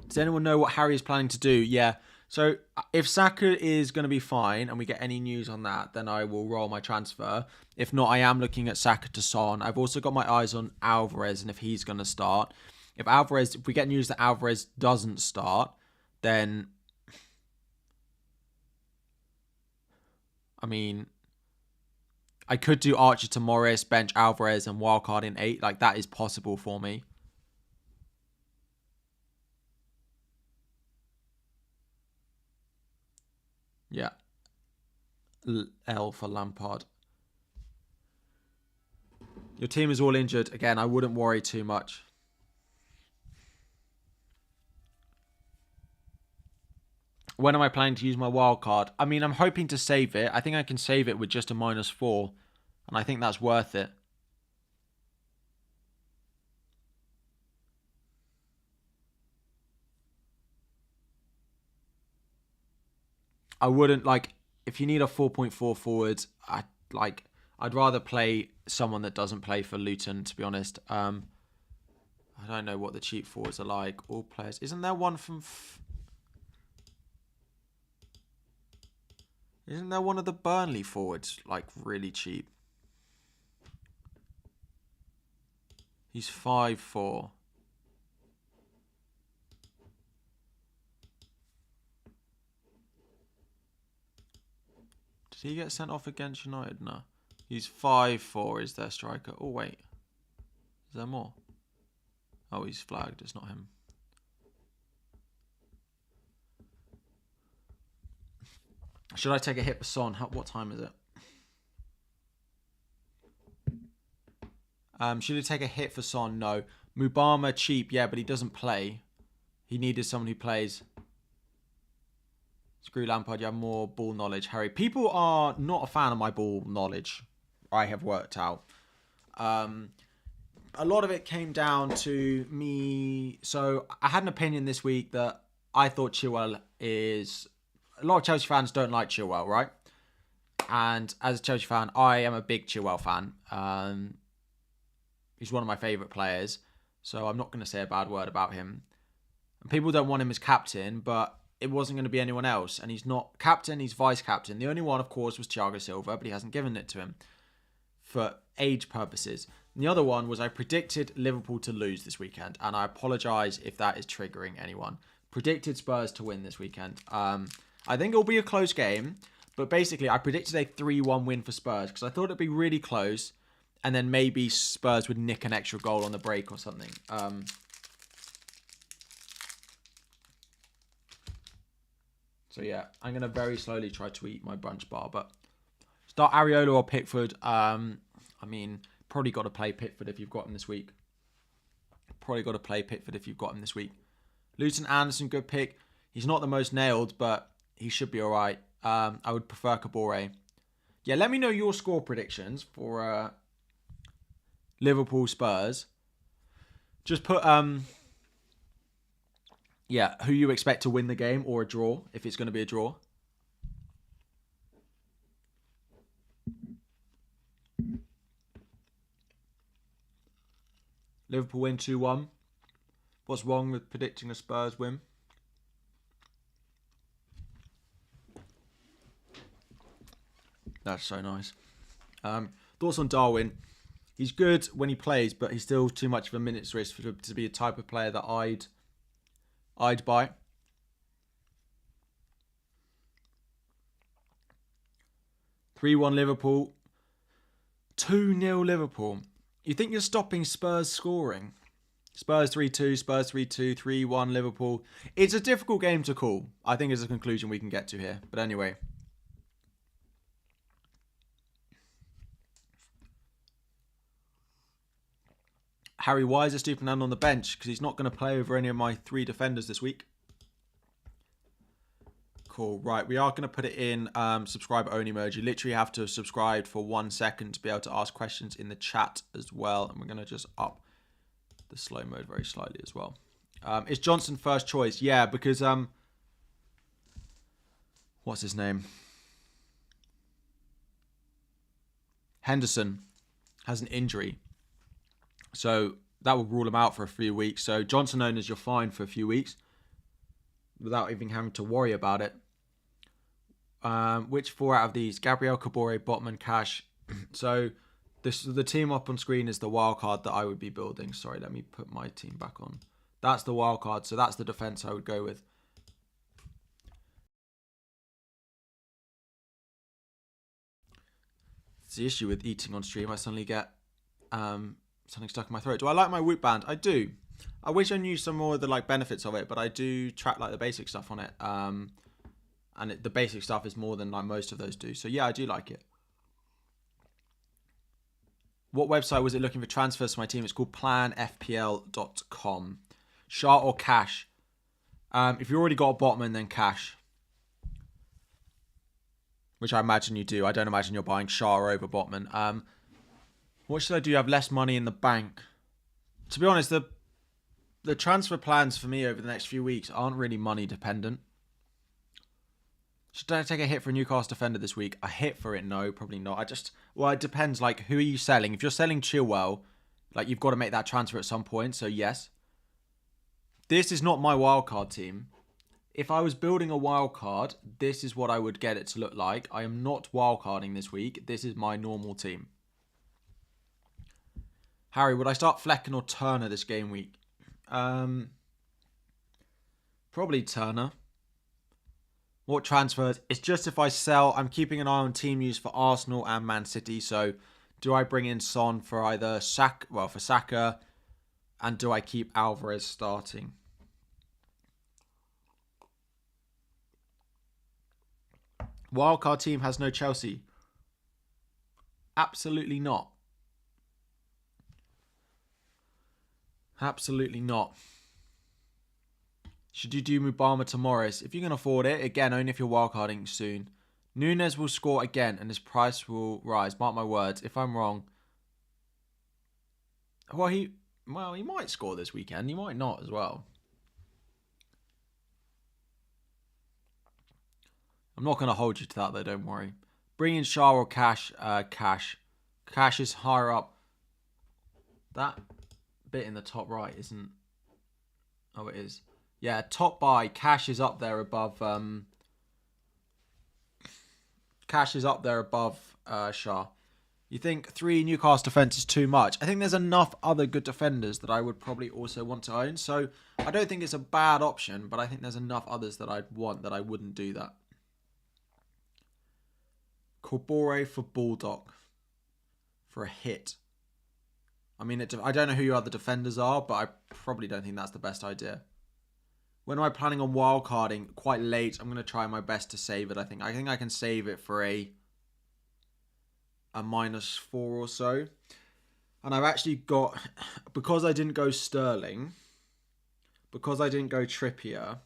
Does anyone know what Harry is planning to do? Yeah. So if Saka is going to be fine and we get any news on that, then I will roll my transfer. If not, I am looking at Saka to Son. I've also got my eyes on Alvarez and if he's going to start. If we get news that Alvarez doesn't start, then... I mean, I could do Archer to Morris, bench Alvarez, and wildcard in 8. Like, that is possible for me. Yeah. L for Lampard. Your team is all injured. Again, I wouldn't worry too much. When am I planning to use my wild card? I mean, I'm hoping to save it. I think I can save it with just a -4. And I think that's worth it. I wouldn't, like, if you need a 4.4 forward, I'd rather play someone that doesn't play for Luton, to be honest. I don't know what the cheap forwards are like. All players. Isn't there one from... Isn't there one of the Burnley forwards, like, really cheap? He's 5'4". Did he get sent off against United? No. He's 5'4", is their striker. Oh, wait. Is there more? Oh, he's flagged. It's not him. Should I take a hit for Son? What time is it? Should I take a hit for Son? No. Mubama, cheap. Yeah, but he doesn't play. He needed someone who plays. Screw Lampard, you have more ball knowledge, Harry. People are not a fan of my ball knowledge, I have worked out. A lot of it came down to me. So I had an opinion this week that I thought Chilwell is... A lot of Chelsea fans don't like Chilwell, right? And as a Chelsea fan, I am a big Chilwell fan. He's one of my favourite players. So I'm not going to say a bad word about him. And people don't want him as captain, but it wasn't going to be anyone else. And he's not captain, he's vice-captain. The only one, of course, was Thiago Silva, but he hasn't given it to him for age purposes. And the other one was I predicted Liverpool to lose this weekend. And I apologise if that is triggering anyone. Predicted Spurs to win this weekend. I think it'll be a close game. But basically, I predicted a 3-1 win for Spurs because I thought it'd be really close. And then maybe Spurs would nick an extra goal on the break or something. So yeah, I'm going to very slowly try to eat my brunch bar. But start Areola or Pickford. I mean, probably got to play Pickford if you've got him this week. Luton Anderson, good pick. He's not the most nailed, but he should be all right. I would prefer Kabore. Yeah, let me know your score predictions for Liverpool Spurs. Just put who you expect to win the game or a draw, if it's going to be a draw. Liverpool win 2-1. What's wrong with predicting a Spurs win? That's so nice. Thoughts on Darwin? He's good when he plays, but he's still too much of a minutes risk to be a type of player that I'd buy. (3-1) Liverpool. 2-0 Liverpool. You think you're stopping Spurs scoring? Spurs 3-2, Spurs 3-2, 3-1 Liverpool. It's a difficult game to call. I think is a conclusion we can get to here. But anyway. Harry, why is Estupiñán on the bench? Because he's not going to play over any of my 3 defenders this week. Cool. Right, we are going to put it in subscribe only mode. You literally have to subscribe for 1 second to be able to ask questions in the chat as well. And we're going to just up the slow mode very slightly as well. Is Johnson first choice? Yeah, because... what's his name? Henderson has an injury. So that will rule him out for a few weeks. So Johnson owners, you're fine for a few weeks without even having to worry about it. Which 4 out of these? Gabriel, Kabore, Botman, Cash. So the team up on screen is the wildcard that I would be building. Sorry, let me put my team back on. That's the wildcard. So that's the defense I would go with. It's the issue with eating on stream. I suddenly get... something stuck in my throat. Do I like my Whoop band? I do. I wish I knew some more of the benefits of it, but I do track the basic stuff on it. And the basic stuff is more than most of those do. So yeah, I do like it. What website was it looking for transfers for my team? It's called planfpl.com. Shah or Cash? If you already got a Botman, then Cash. Which I imagine you do. I don't imagine you're buying Shah over Botman. What should I do? I have less money in the bank. To be honest, the transfer plans for me over the next few weeks aren't really money dependent. Should I take a hit for a Newcastle defender this week? A hit for it? No, probably not. Well, it depends. Like, who are you selling? If you're selling Chilwell, like, you've got to make that transfer at some point. So, yes. This is not my wildcard team. If I was building a wildcard, this is what I would get it to look like. I am not wildcarding this week. This is my normal team. Harry, would I start Flecken or Turner this game week? Probably Turner. What transfers? It's just if I sell, I'm keeping an eye on team news for Arsenal and Man City. So, do I bring in Son for either for Saka, and do I keep Alvarez starting? Wildcard team has no Chelsea. Absolutely not. Absolutely not. Should you do Mubama to Morris? If you can afford it, again, only if you're wildcarding soon. Nunes will score again and his price will rise. Mark my words. If I'm wrong. Well, he might score this weekend. He might not as well. I'm not going to hold you to that though, don't worry. Bring in Shah or Cash. Cash. Cash is higher up. That bit in the top right isn't... Oh, it is. Yeah, top buy. Cash is up there above... Cash is up there above Shah. You think 3 Newcastle defence is too much? I think there's enough other good defenders that I would probably also want to own. So I don't think it's a bad option, but I think there's enough others that I'd want that I wouldn't do that. Corbore for Bulldog. For a hit. I mean, I don't know who your other defenders are, but I probably don't think that's the best idea. When am I planning on wildcarding? Quite late. I'm going to try my best to save it, I think. I think I can save it for a -4 or so. And I've actually got... Because I didn't go Sterling, because I didn't go Trippier,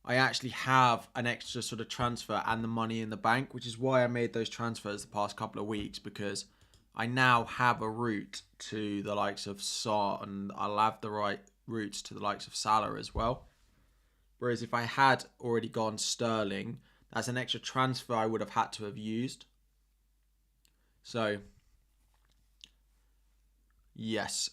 I actually have an extra sort of transfer and the money in the bank, which is why I made those transfers the past couple of weeks, because I now have a route to the likes of Saar, and I'll have the right routes to the likes of Salah as well. Whereas if I had already gone Sterling, that's an extra transfer I would have had to have used. So, yes.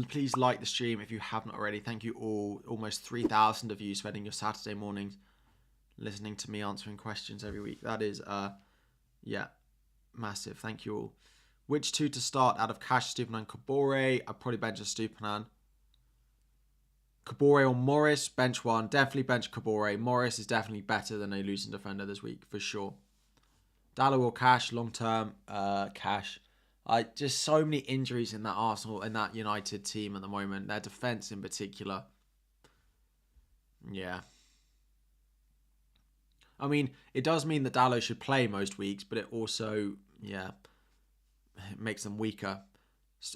Please like the stream if you haven't already. Thank you all. Almost 3,000 of you spending your Saturday mornings listening to me answering questions every week. That is, yeah, massive. Thank you all. Which 2 to start out of Cash, Stupinan, Kabore? I'd probably bench a Stupinan. Kabore or Morris? Bench one. Definitely bench Kabore. Morris is definitely better than a losing defender this week, for sure. Dallo or Cash? Long term, Cash. Just so many injuries in that Arsenal and that United team at the moment. Their defence in particular. Yeah. I mean, it does mean that Dallo should play most weeks, but it also, yeah, it makes them weaker.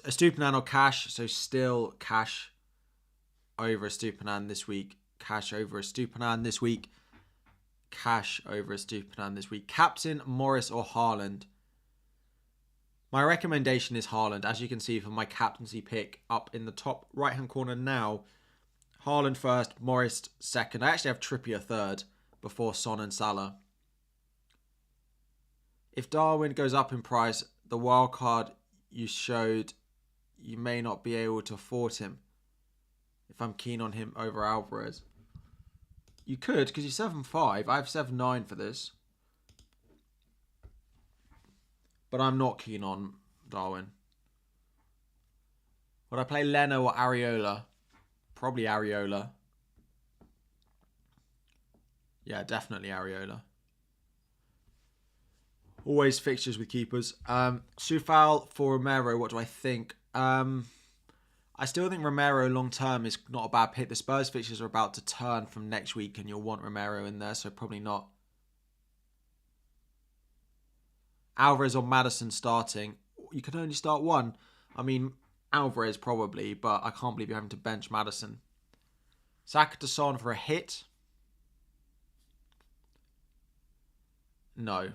A Stupinan or Cash, so still Cash over a Stupinan this week. Cash over a Stupinan this week. Cash over a Stupinan this week. Captain, Morris or Haaland? My recommendation is Haaland, as you can see from my captaincy pick up in the top right-hand corner now. Haaland first, Morris second. I actually have Trippier third before Son and Salah. If Darwin goes up in price, the wild card you showed, you may not be able to afford him. If I'm keen on him over Alvarez. You could, because you're 7.5. I have 7.9 for this. But I'm not keen on Darwin. Would I play Leno or Areola? Probably Areola. Yeah, definitely Areola. Always fixtures with keepers. Soufal for Romero, what do I think? I still think Romero long term is not a bad pick. The Spurs fixtures are about to turn from next week and you'll want Romero in there, so probably not. Alvarez or Maddison starting. You can only start one. I mean, Alvarez probably, but I can't believe you're having to bench Maddison. Saka to Son for a hit. No.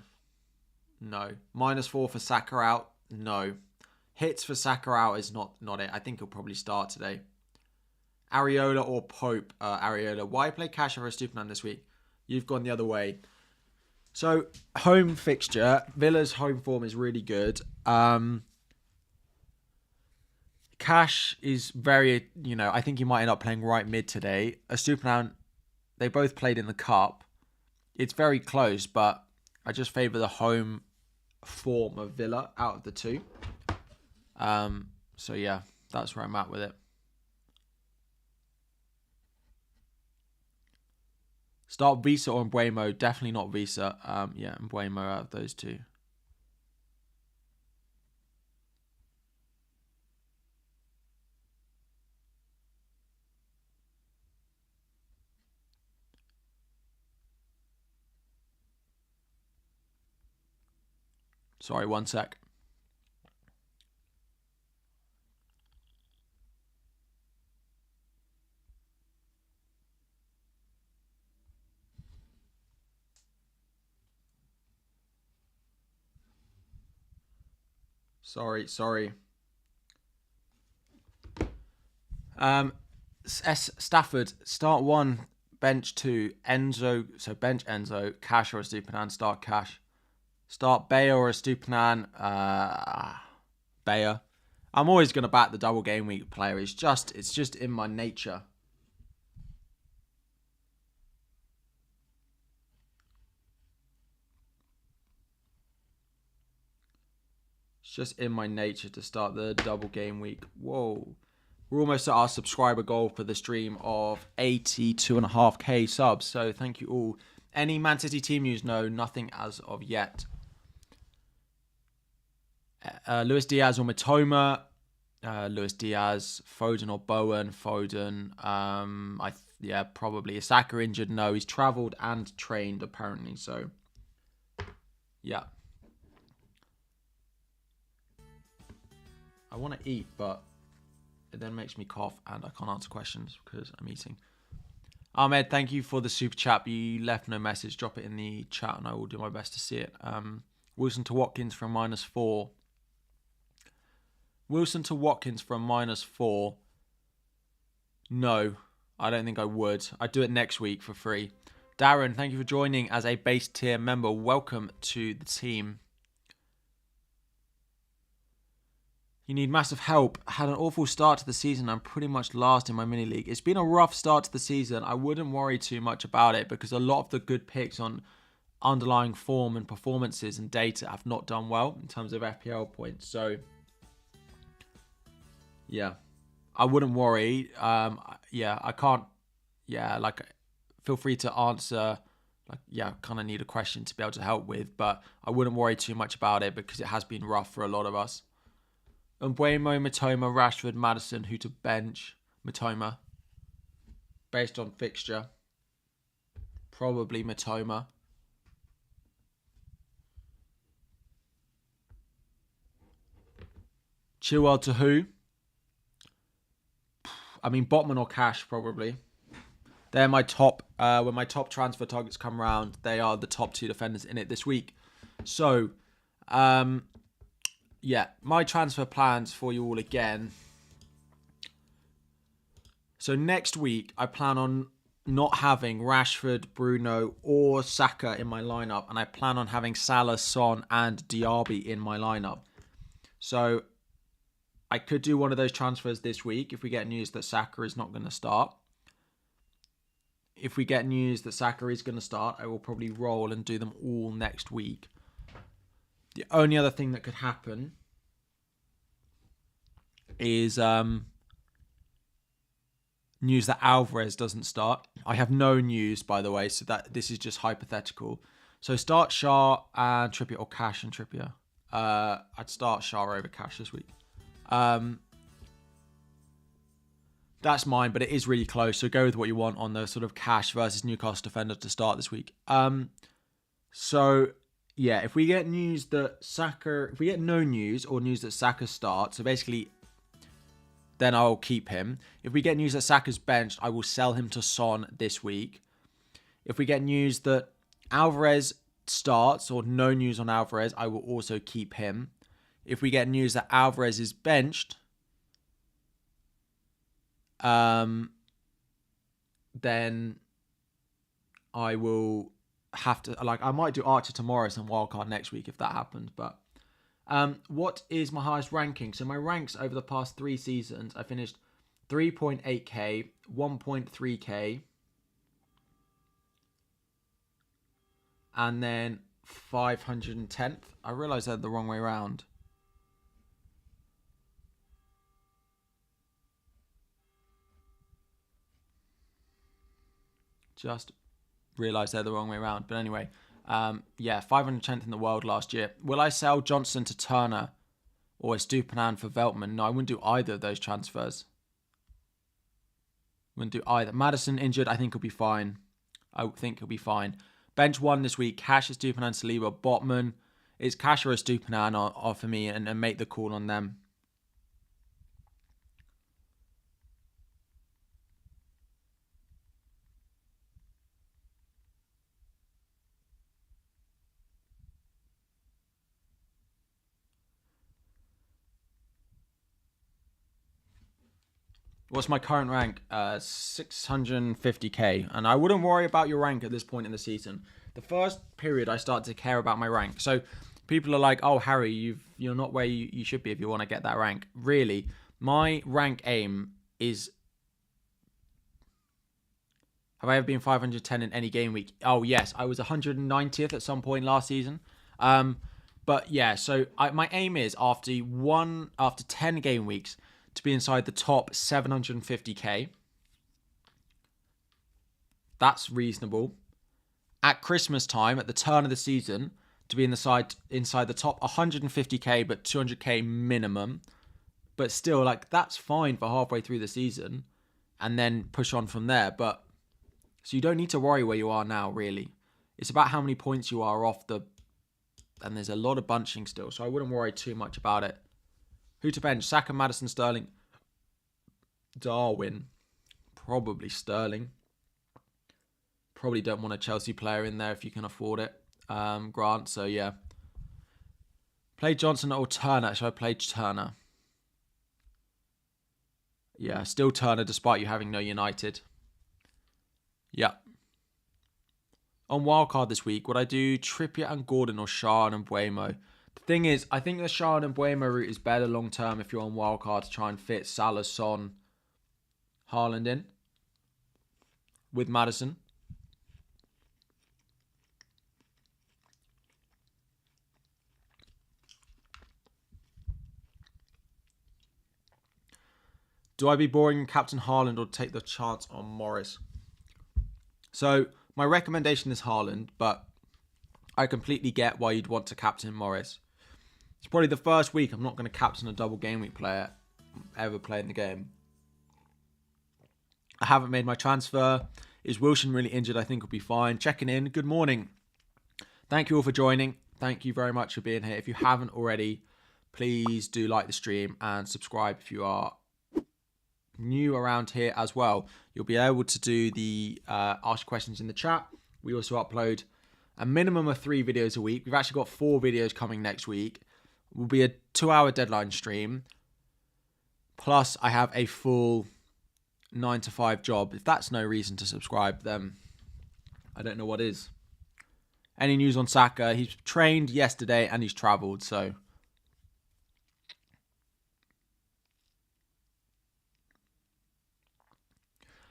-4 for Saka out. No. Hits for Saka out is not it. I think he'll probably start today. Areola or Pope. Areola. Why play Cash over Stupinan this week? You've gone the other way. So, home fixture. Villa's home form is really good. Cash is very, I think he might end up playing right mid today. Estupiñán, they both played in the cup. It's very close, but I just favour the home form of Villa out of the two. So yeah, that's where I'm at with it. Start Visa or Mbuemo. Definitely not Visa. Mbuemo out of those two. Sorry, one sec. Sorry. Stafford, start 1, bench 2, Enzo. So bench Enzo, Cash or Estupiñán, start Cash. Start Bayer or Estupiñán, Bayer. I'm always going to back the double game week player. It's just in my nature. It's just in my nature to start the double game week. Whoa. We're almost at our subscriber goal for the stream of 82.5k subs. So thank you all. Any Man City team news? No, nothing as of yet. Luis Diaz or Matoma. Luis Diaz, Foden or Bowen. Foden. Probably. Is Saka injured? No, he's travelled and trained apparently. So, yeah. I want to eat, but it then makes me cough and I can't answer questions because I'm eating. Ahmed, thank you for the super chat. You left no message. Drop it in the chat and I will do my best to see it. Wilson to Watkins from -4. Wilson to Watkins from -4. No, I don't think I would. I'd do it next week for free. Darren, thank you for joining as a base tier member. Welcome to the team. You need massive help. Had an awful start to the season. I'm pretty much last in my mini league. It's been a rough start to the season. I wouldn't worry too much about it because a lot of the good picks on underlying form and performances and data have not done well in terms of FPL points. So, yeah, I wouldn't worry. I can't. Yeah, feel free to answer. Kind of need a question to be able to help with, but I wouldn't worry too much about it because it has been rough for a lot of us. Mbuemo, Matoma, Rashford, Maddison, who to bench? Matoma. Based on fixture. Probably Matoma. Chilwell to who? I mean, Botman or Cash, probably. They're my top, when my top transfer targets come around, they are the top 2 defenders in it this week. So, my transfer plans for you all again. So next week, I plan on not having Rashford, Bruno, or Saka in my lineup. And I plan on having Salah, Son, and Diaby in my lineup. So I could do one of those transfers this week if we get news that Saka is not going to start. If we get news that Saka is going to start, I will probably roll and do them all next week. The only other thing that could happen is news that Alvarez doesn't start. I have no news, by the way, so that this is just hypothetical. So start Shah and Trippier, or Cash and Trippier. I'd start Shah over Cash this week. That's mine, but it is really close. So go with what you want on the sort of Cash versus Newcastle defender to start this week. If we get news that Saka, if we get no news or news that Saka starts, so basically, then I'll keep him. If we get news that Saka's benched, I will sell him to Son this week. If we get news that Alvarez starts or no news on Alvarez, I will also keep him. If we get news that Alvarez is benched, then I will have to, like, I might do Archer to Morris and Wildcard next week if that happens. But what is my highest ranking? So my ranks over the past 3 seasons, I finished 3.8k, 1.3k, and then 510th. I realised they're the wrong way around. Just realised they're the wrong way around. But anyway, yeah, 510th in the world last year. Will I sell Johnson to Turner or Estupinan for Veltman? No, I wouldn't do either of those transfers. Wouldn't do either. Madison injured, I think he'll be fine. I think he'll be fine. Bench 1 this week. Cash, Estupinan, Saliba, Botman. It's Cash or Estupinan or for me and make the call on them. What's my current rank? 650k. And I wouldn't worry about your rank at this point in the season. The first period I start to care about my rank. So people are like, oh, Harry, you're not where you should be if you want to get that rank. Really, my rank aim is... Have I ever been 510 in any game week? Oh, yes. I was 190th at some point last season. But yeah, so my aim is after 10 game weeks to be inside the top 750k. That's reasonable. At Christmas time, at the turn of the season, to be inside the top 150k, but 200k minimum. But still, like, that's fine for halfway through the season, and then push on from there. But so you don't need to worry where you are now, really. It's about how many points you are off the... And there's a lot of bunching still, so I wouldn't worry too much about it. Who to bench? Saka, Madison, Sterling, Darwin. Probably Sterling. Probably don't want a Chelsea player in there if you can afford it. Grant, so yeah. Play Johnson or Turner. Should I play Turner? Yeah, still Turner despite you having no United. Yeah. On wildcard this week, would I do Trippier and Gordon or Shaw and Buemo? The thing is, I think the Shaw and Buemo route is better long term if you're on wildcard to try and fit Salah, Son, Haaland in with Madison. Do I be boring Captain Haaland or take the chance on Morris? So my recommendation is Haaland, but I completely get why you'd want to captain Morris. It's probably the first week I'm not going to captain a double game week player ever playing the game. I haven't made my transfer. Is Wilson really injured? I think he'll be fine. Checking in. Good morning. Thank you all for joining. Thank you very much for being here. If you haven't already, please do like the stream and subscribe if you are new around here as well. You'll be able to do the ask questions in the chat. We also upload a minimum of 3 videos a week. We've actually got 4 videos coming next week. It will be a 2-hour deadline stream. Plus, I have a full 9 to 5 job. If that's no reason to subscribe, then I don't know what is. Any news on Saka? He's trained yesterday and he's travelled, so...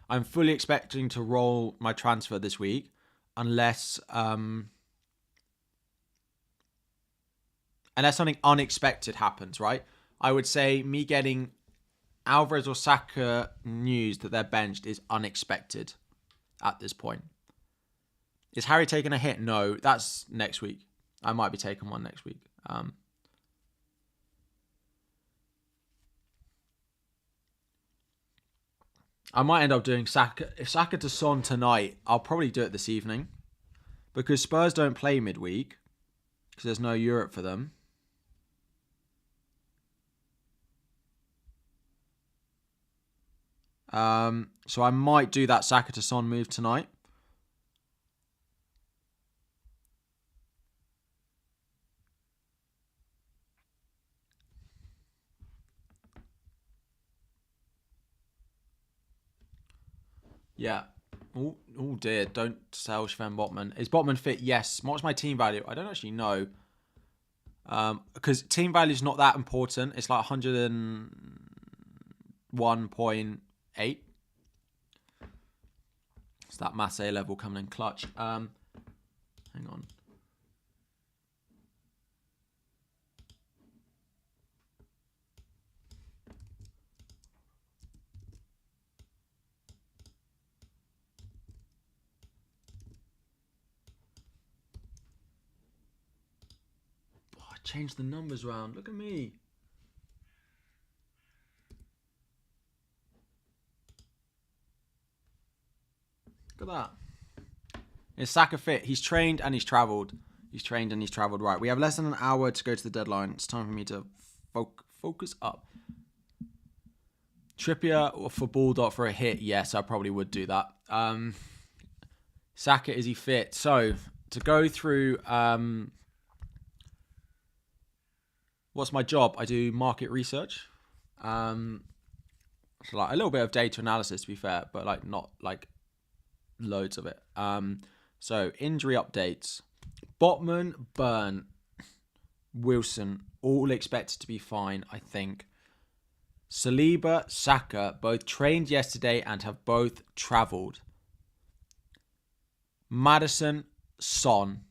I'm fully expecting to roll my transfer this week, unless something unexpected happens, right? I would say me getting Alvarez or Saka news that they're benched is unexpected at this point. Is Harry taking a hit? No, that's next week. I might be taking one next week. I might end up doing Saka. If Saka to Son tonight, I'll probably do it this evening. Because Spurs don't play midweek. Because there's no Europe for them. So I might do that Saka to Son move tonight. Yeah. Oh dear, don't sell Sven Botman. Is Botman fit? Yes. What's my team value? I don't actually know. Because team value is not that important. It's like 101.8. It's that Masse level coming in clutch. Hang on. Change the numbers around. Look at me. Look at that. Is Saka fit? He's trained and he's travelled. He's trained and he's travelled. Right. We have less than an hour to go to the deadline. It's time for me to focus up. Trippier for Bulldog for a hit. Yes, I probably would do that. Saka, is he fit? So, to go through... what's my job? I do market research. So like a little bit of data analysis, to be fair, but like not like loads of it. So injury updates. Botman, Burn, Wilson, all expected to be fine, I think. Saliba, Saka, both trained yesterday and have both travelled. Maddison, Son,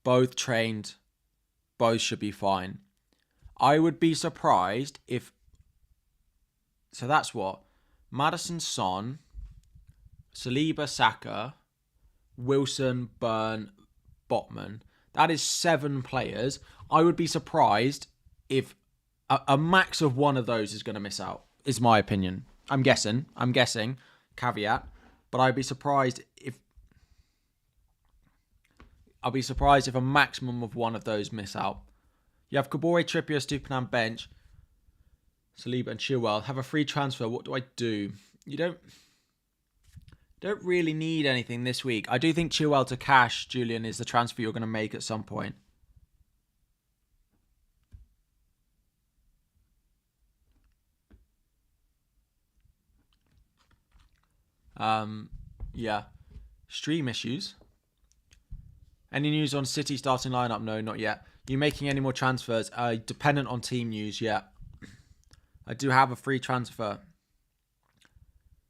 both trained. Both should be fine. I would be surprised if... So that's what? Maddison, Son, Saliba, Saka, Wilson, Burn, Botman. That is 7 players. I would be surprised if a max of one of those is going to miss out, is my opinion. I'm guessing. Caveat. But I'd be surprised if... I'll be surprised if a maximum of one of those miss out. You have Kabore, Trippier, Stupinan bench, Saliba and Chaël. Have a free transfer. What do I do? You don't really need anything this week. I do think Chaël to cash, Julian, is the transfer you're going to make at some point. Yeah. Stream issues. Any news on City starting lineup? No, not yet. You making any more transfers? Dependent on team news, yeah. I do have a free transfer.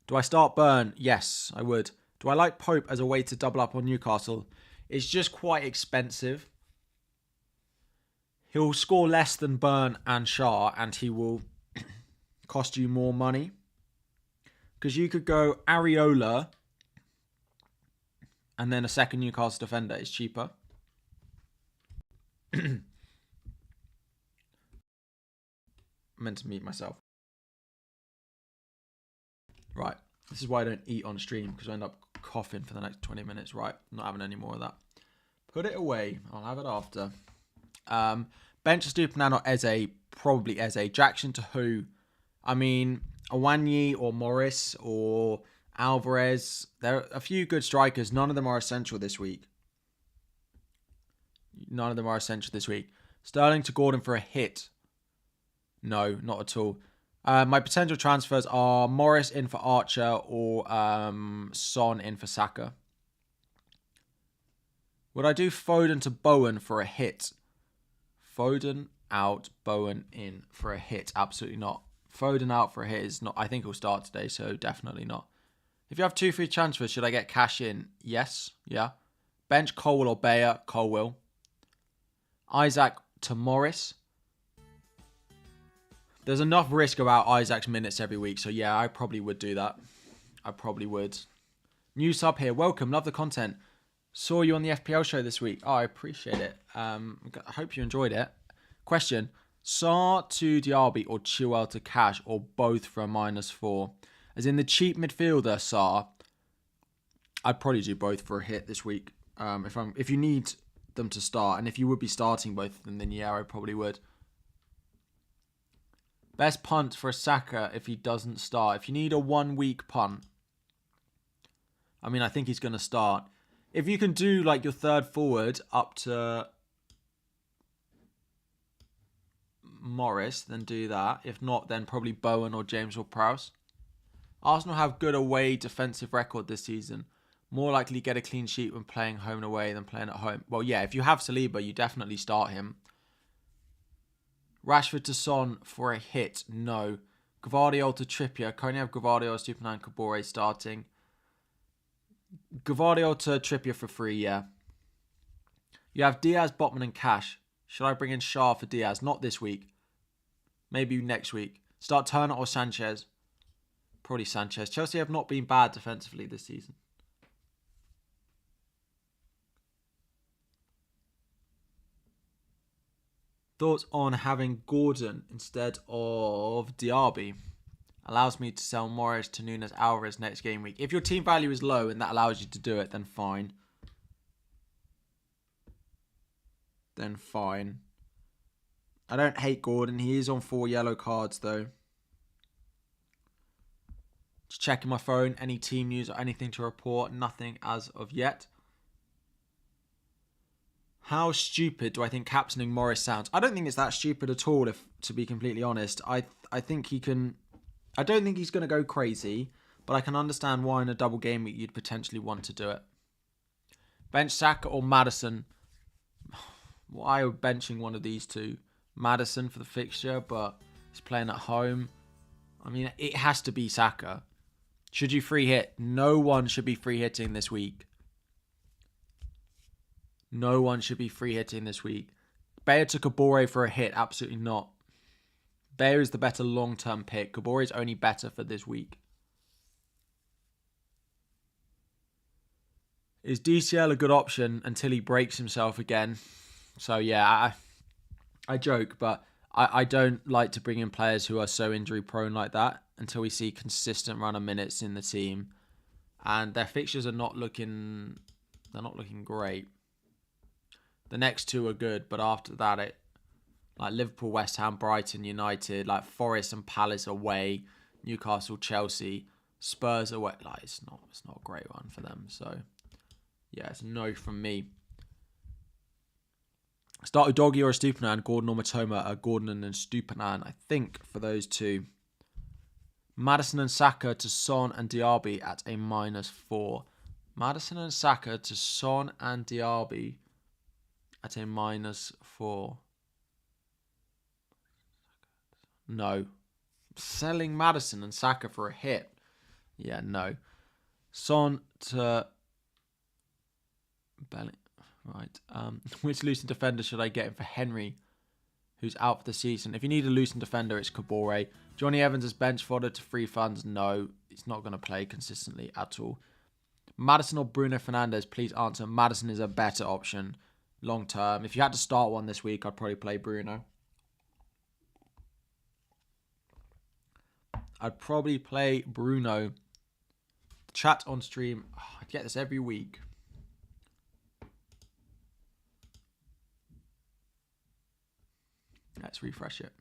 Do I start Burn? Yes, I would. Do I like Pope as a way to double up on Newcastle? It's just quite expensive. He'll score less than Burn and Shah, and he will cost you more money. Because you could go Areola and then a second Newcastle defender is cheaper. Meant to mute myself. Right. This is why I don't eat on stream, because I end up coughing for the next 20 minutes. Right. Not having any more of that. Put it away. I'll have it after. Bench Stupinan or Eze. Probably Eze. Jackson to who? I mean, Awanyi or Morris or Alvarez. There are a few good strikers. None of them are essential this week. Sterling to Gordon for a hit. No, not at all. My potential transfers are Morris in for Archer or Son in for Saka. Would I do Foden to Bowen for a hit? Foden out, Bowen in for a hit. Absolutely not. Foden out for a hit is not... I think he'll start today, so definitely not. If you have 2 free transfers, should I get cash in? Yes. Yeah. Bench Colwell or Bayer? Colwell. Isaac to Morris. There's enough risk about Isaac's minutes every week, so yeah, I probably would do that. I probably would. New sub here. Welcome. Love the content. Saw you on the FPL show this week. Oh, I appreciate it. I hope you enjoyed it. Question. Sarr to Diaby or Chaël to cash or both for a -4? As in the cheap midfielder, Sarr. I'd probably do both for a hit this week. If you need them to start, and if you would be starting both of them, then yeah, I probably would. Best punt for a Saka if he doesn't start. If you need a 1-week punt, I mean, I think he's going to start. If you can do like your third forward up to Morris, then do that. If not, then probably Bowen or James or Prowse. Arsenal have good away defensive record this season. More likely get a clean sheet when playing home and away than playing at home. Well, yeah, if you have Saliba, you definitely start him. Rashford to Son for a hit, no. Gvardiol to Trippier. Currently have Gvardiol, Stupinan, Kabore starting. Gvardiol to Trippier for free, yeah. You have Diaz, Botman and Cash. Should I bring in Shah for Diaz? Not this week. Maybe next week. Start Turner or Sanchez. Probably Sanchez. Chelsea have not been bad defensively this season. Thoughts on having Gordon instead of Diaby? Allows me to sell Morris to Nunes Alvarez next game week. If your team value is low and that allows you to do it, then fine. I don't hate Gordon. He is on 4 yellow cards though. Just checking my phone. Any team news or anything to report? Nothing as of yet. How stupid do I think captaining Morris sounds? I don't think it's that stupid at all, if to be completely honest. I think he can... I don't think he's going to go crazy, but I can understand why in a double game week you'd potentially want to do it. Bench Saka or Maddison? Why are benching one of these two? Maddison for the fixture, but he's playing at home. I mean, it has to be Saka. Should you free hit? No one should be free hitting this week. No one should be free hitting this week. Bayer to Kabore for a hit? Absolutely not. Bayer is the better long-term pick. Kabore is only better for this week. Is DCL a good option until he breaks himself again? So yeah, I joke, but I don't like to bring in players who are so injury prone like that until we see consistent run of minutes in the team. And their fixtures are not looking... They're not looking great. The next two are good, but after that, like Liverpool, West Ham, Brighton, United, like Forest and Palace away, Newcastle, Chelsea, Spurs away. Like it's not a great one for them. So yeah, it's a no from me. Start Udogie or a Stupinan, Gordon or Matoma, Gordon and Stupinan, I think, for those two. Maddison and Saka to Son and Diaby at a -4. Maddison and Saka to Son and Diaby at a -4. No. Selling Maddison and Saka for a hit. Yeah, no. Son to Belly. Right. Which loosened defender should I get in for Henry, who's out for the season? If you need a loosened defender, it's Kabore. Johnny Evans is bench fodder to free funds. No, he's not going to play consistently at all. Maddison or Bruno Fernandes? Please answer. Maddison is a better option long term. If you had to start one this week, I'd probably play Bruno. I'd probably play Bruno. Chat on stream. Oh, I get this every week. Let's refresh it.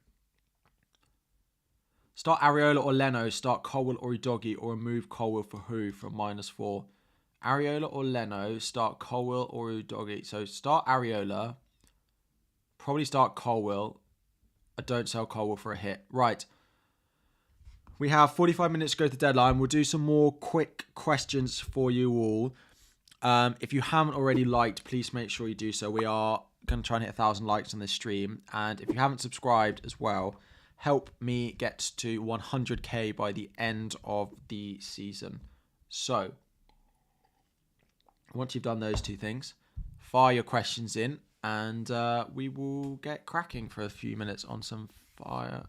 Start Areola or Leno. Start Colwill or Udogie, or remove Colwill for who from -4. Areola or Leno. Start Colwill or Udogie. So start Areola. Probably start Colwill. I don't sell Colwill for a hit. Right. We have 45 minutes to go to the deadline. We'll do some more quick questions for you all. If you haven't already liked, please make sure you do so. We are going to try and hit 1,000 likes on this stream. And if you haven't subscribed as well, help me get to 100k by the end of the season. So, once you've done those two things, fire your questions in and we will get cracking for a few minutes on some fire.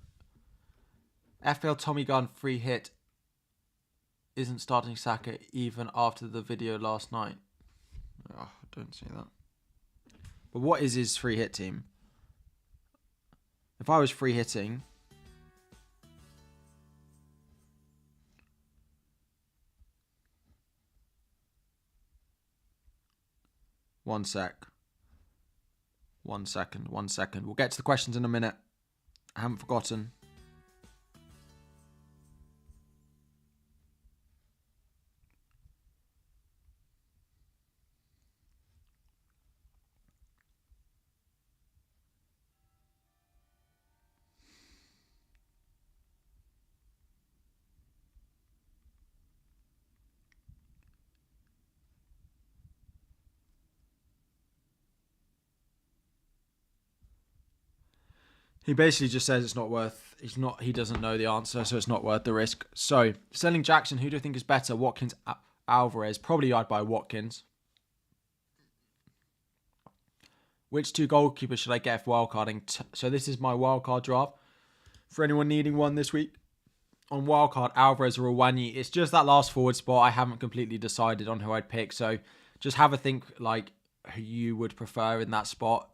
FPL Tommy Gunn free hit isn't starting Saka even after the video last night. Oh, I don't see that. But what is his free hit team? If I was free hitting... One second. We'll get to the questions in a minute. I haven't forgotten. He basically just says it's not worth. He doesn't know the answer, so it's not worth the risk. So selling Jackson, who do you think is better? Watkins, Alvarez? Probably I'd buy Watkins. Which 2 goalkeepers should I get for wildcarding? So this is my wildcard draft. For anyone needing one this week, on wildcard, Alvarez or Iwanyi. It's just that last forward spot. I haven't completely decided on who I'd pick. So just have a think like who you would prefer in that spot.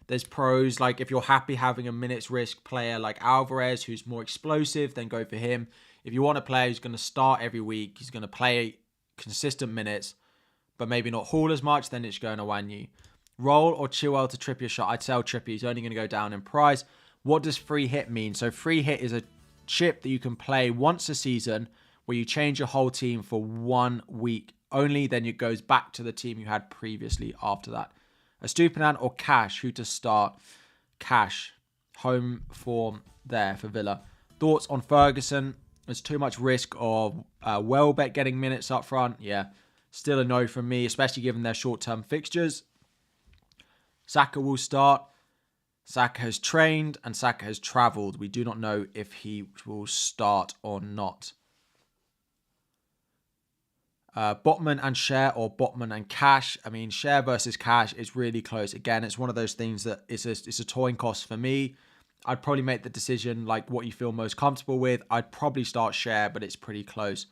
There's pros, like if you're happy having a minutes risk player like Alvarez, who's more explosive, then go for him. If you want a player who's going to start every week, he's going to play consistent minutes, but maybe not haul as much, then it's going to Iwanyi. Roll or Chaël to Trippier shot. I'd sell Trippier. He's only going to go down in price. What does free hit mean? So free hit is a chip that you can play once a season where you change your whole team for 1 week only. Then it goes back to the team you had previously after that. Estupiñán or Cash? Who to start? Cash. Home form there for Villa. Thoughts on Ferguson? There's too much risk of Welbeck getting minutes up front. Yeah, still a no from me, especially given their short-term fixtures. Saka will start. Saka has trained and Saka has travelled. We do not know if he will start or not. Botman and Share or Botman and Cash. I mean, Share versus Cash is really close. Again, it's one of those things that it's a toying cost for me. I'd probably make the decision like what you feel most comfortable with. I'd probably start Share, but it's pretty close.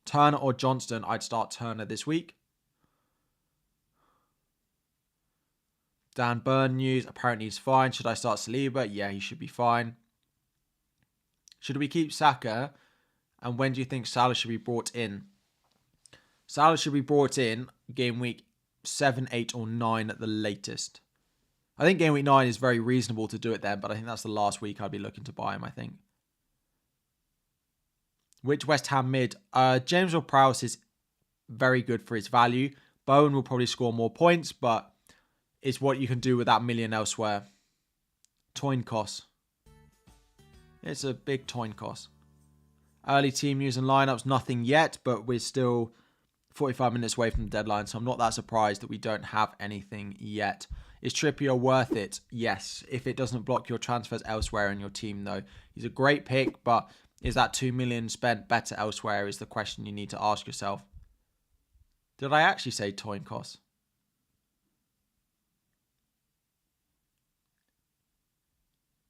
Turner or Johnston. I'd start Turner this week. Dan Burn news. Apparently he's fine. Should I start Saliba? Yeah, he should be fine. Should we keep Saka? And when do you think Salah should be brought in? Salah should be brought in game week 7, 8 or 9 at the latest. I think game week 9 is very reasonable to do it then, but I think that's the last week I'd be looking to buy him, I think. Which West Ham mid? James Ward-Prowse is very good for his value. Bowen will probably score more points, but it's what you can do with that million elsewhere. Toyn cost. It's a big toyn cost. Early team news and lineups, nothing yet, but we're still 45 minutes away from the deadline, so I'm not that surprised that we don't have anything yet. Is Trippier worth it? Yes, if it doesn't block your transfers elsewhere in your team, though. He's a great pick, but is that 2 million spent better elsewhere is the question you need to ask yourself. Did I actually say toyn cost?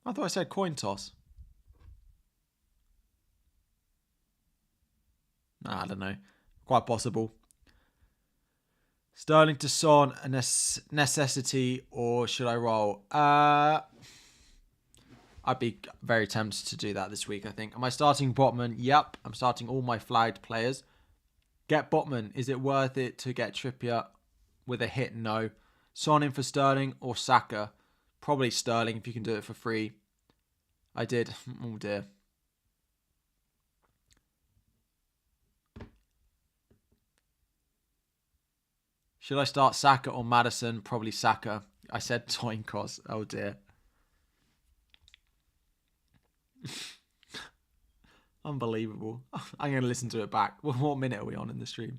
I thought I said coin toss. Nah, I don't know. Quite possible. Sterling to Son, a necessity, or should I roll? I'd be very tempted to do that this week, I think. Am I starting Botman? Yep, I'm starting all my flagged players. Get Botman. Is it worth it to get Trippier with a hit? No. Son in for Sterling or Saka? Probably Sterling if you can do it for free. I did. Oh dear. Should I start Saka or Maddison? Probably Saka. I said toyn cost. Oh dear. Unbelievable. I'm going to listen to it back. What minute are we on in the stream?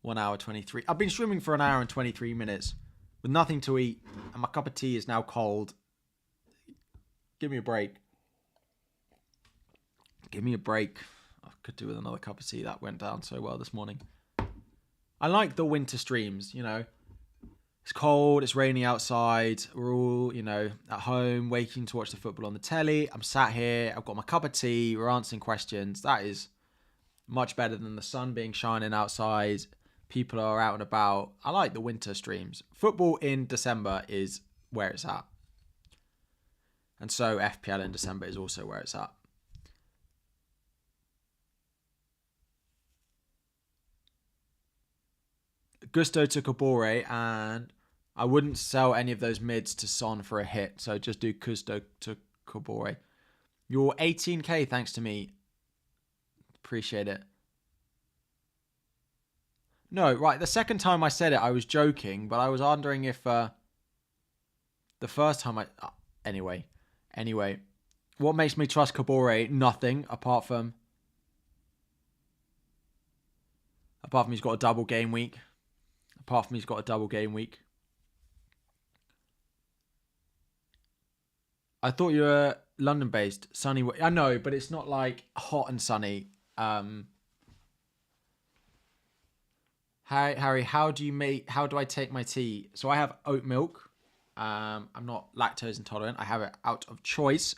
1 hour 23. I've been streaming for 1 hour and 23 minutes with nothing to eat, and my cup of tea is now cold. Give me a break. Give me a break. I could do with another cup of tea. That went down so well this morning. I like the winter streams, you know. It's cold, it's rainy outside. We're all, you know, at home waiting to watch the football on the telly. I'm sat here, I've got my cup of tea, we're answering questions. That is much better than the sun being shining outside. People are out and about. I like the winter streams. Football in December is where it's at. And so FPL in December is also where it's at. Gusto to Kabore, and I wouldn't sell any of those mids to Son for a hit. So just do Gusto to Kabore. You're 18k thanks to me. Appreciate it. No, right. The second time I said it, I was joking, but I was wondering if the first time I... Anyway. What makes me trust Kabore? Nothing, apart from he's got a double game week. I thought you were London-based. Sunny. I know, but it's not like hot and sunny. Harry, how do I take my tea? So I have oat milk. I'm not lactose intolerant. I have it out of choice.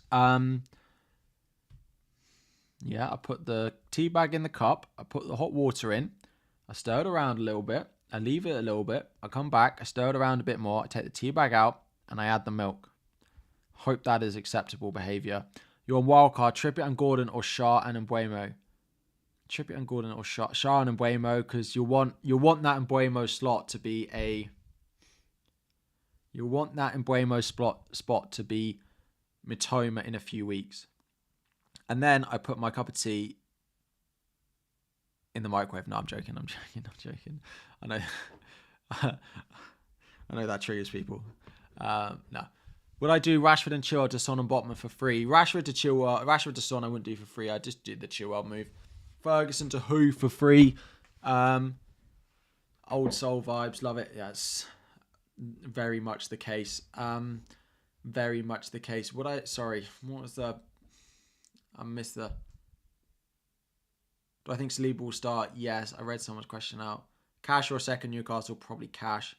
Yeah, I put the tea bag in the cup. I put the hot water in. I stir it around a little bit. I leave it a little bit. I come back. I stir it around a bit more. I take the tea bag out and I add the milk. Hope that is acceptable behavior. You're on wildcard. Trippier and Gordon or Shah and Mbuemo. Trippier and Gordon or Shah and Mbuemo, because you'll want that Mbuemo slot to be a. You'll want that Mbuemo spot to be Mitoma in a few weeks. And then I put my cup of tea in the microwave. No, I'm joking. I know I know that triggers people. No. Would I do Rashford and Chilwell to Son and Botman for free? Rashford to Son I wouldn't do for free. I just did the Chilwell move. Ferguson to who for free? Old soul vibes. Love it. Yes. Very much the case. Very much the case. What was the... I missed the... Do I think Saliba will start? Yes. I read someone's question out. Cash or second Newcastle? Probably cash.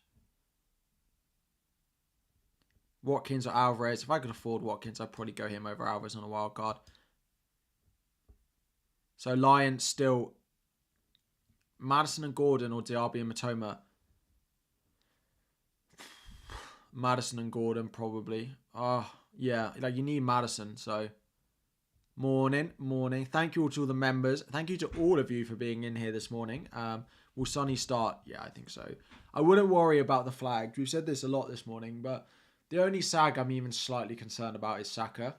Watkins or Alvarez? If I could afford Watkins, I'd probably go him over Alvarez on a wild card. So Lions still... Maddison and Gordon or Diaby and Matoma? Maddison and Gordon, probably. Oh, yeah. Like, you need Maddison, so... Morning. Thank you all to all the members. Thank you to all of you for being in here this morning. Will Sonny start? Yeah, I think so. I wouldn't worry about the flags. We've said this a lot this morning, but the only sag I'm even slightly concerned about is Saka.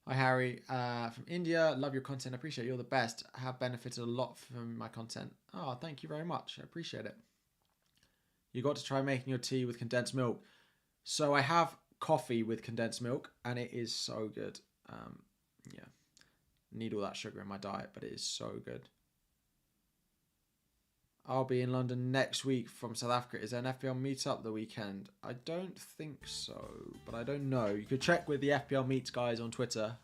Hi, Harry. From India. Love your content. Appreciate it. You're the best. I have benefited a lot from my content. Oh, thank you very much. I appreciate it. You got to try making your tea with condensed milk. So I have coffee with condensed milk, and it is so good. Yeah, need all that sugar in my diet, but it is so good. I'll be in London next week from South Africa. Is there an FPL meetup the weekend? I don't think so, but I don't know. You could check with the FPL Meets guys on Twitter.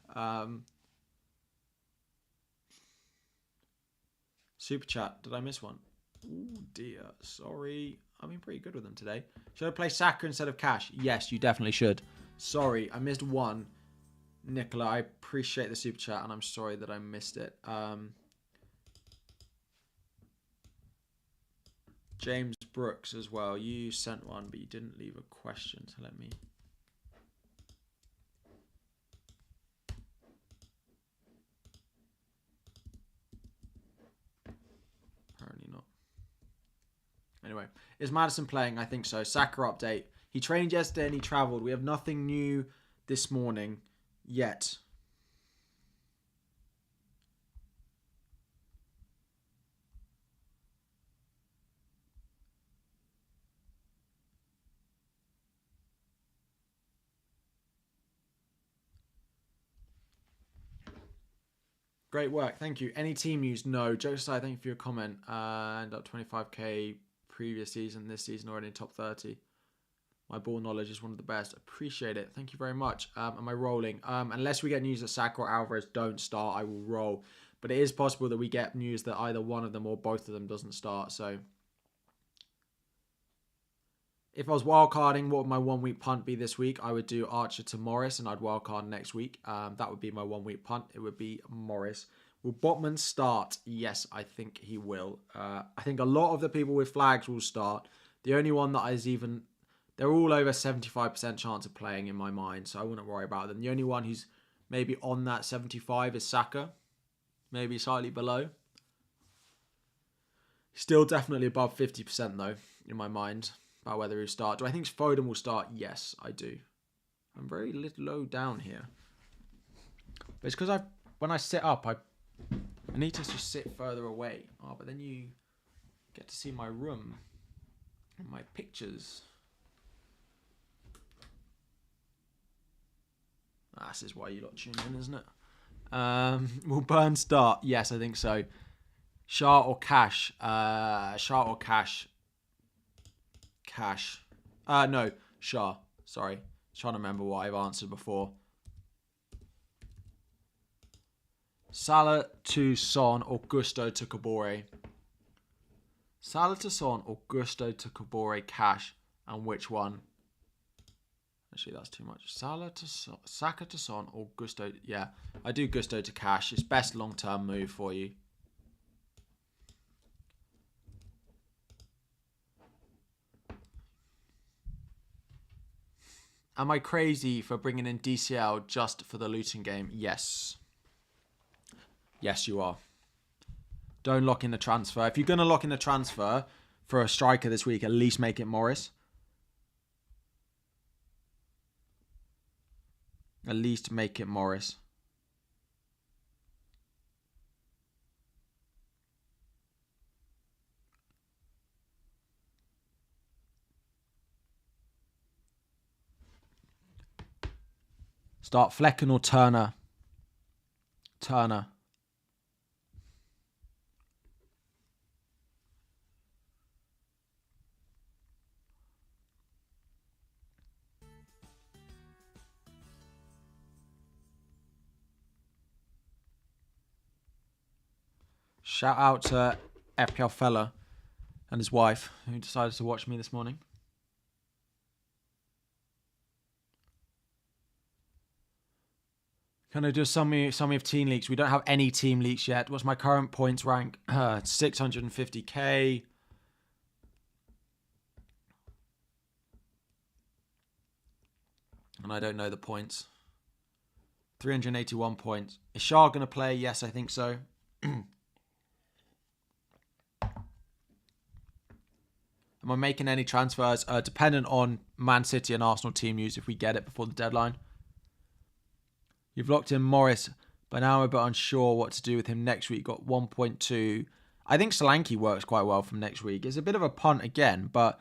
Super chat. Did I miss one? Oh dear. Sorry. I've been pretty good with them today. Should I play Saka instead of Cash? Yes, you definitely should. Sorry, I missed one. Nicola, I appreciate the super chat, and I'm sorry that I missed it. James Brooks as well. You sent one, but you didn't leave a question, so let me... Apparently not. Anyway, is Maddison playing? I think so. Saka update. He trained yesterday and he travelled. We have nothing new this morning yet. Great work. Thank you. Any team news? No. Jokes aside, thank you for your comment. And up 25k previous season, this season already in top 30. My ball knowledge is one of the best. Appreciate it. Thank you very much. Am I rolling? Unless we get news that Saka or Alvarez don't start, I will roll. But it is possible that we get news that either one of them or both of them doesn't start. So if I was wildcarding, what would my 1 week punt be this week? I would do Archer to Morris and I'd wildcard next week. That would be my 1 week punt. It would be Morris. Will Botman start? Yes, I think he will. I think a lot of the people with flags will start. The only one that is even... They're all over 75% chance of playing in my mind, so I wouldn't worry about them. The only one who's maybe on that 75 is Saka. Maybe slightly below. Still definitely above 50% though, in my mind, about whether he'll start. Do I think Foden will start? Yes, I do. I'm very low down here. But it's because when I sit up, I need to just sit further away. Oh, but then you get to see my room and my pictures. This is why you lot tune in, isn't it? Will Burn start? Yes, I think so. Shah or Cash? Shah or Cash? Cash. No, Shah. Sorry. Trying to remember what I've answered before. Salah to Son or Gusto to Kabore? Salah to Son or Gusto to Kabore cash, and which one? Actually, that's too much. Salah to Son, Saka to Son or Gusto? Yeah, I do Gusto to cash. It's best long-term move for you. Am I crazy for bringing in DCL just for the Luton game? Yes. Yes, you are. Don't lock in the transfer. If you're going to lock in the transfer for a striker this week, at least make it Morris. At least make it Morris. Start Flecken or Turner. Turner. Shout out to FPL Fella and his wife who decided to watch me this morning. Can I do a summary of team leaks? We don't have any team leaks yet. What's my current points rank? 650k. And I don't know the points. 381 points. Is Shah going to play? Yes, I think so. Am I making any transfers? Dependent on Man City and Arsenal team news if we get it before the deadline. You've locked in Morris, but now I'm a bit unsure what to do with him next week. Got 1.2. I think Solanke works quite well from next week. It's a bit of a punt again, but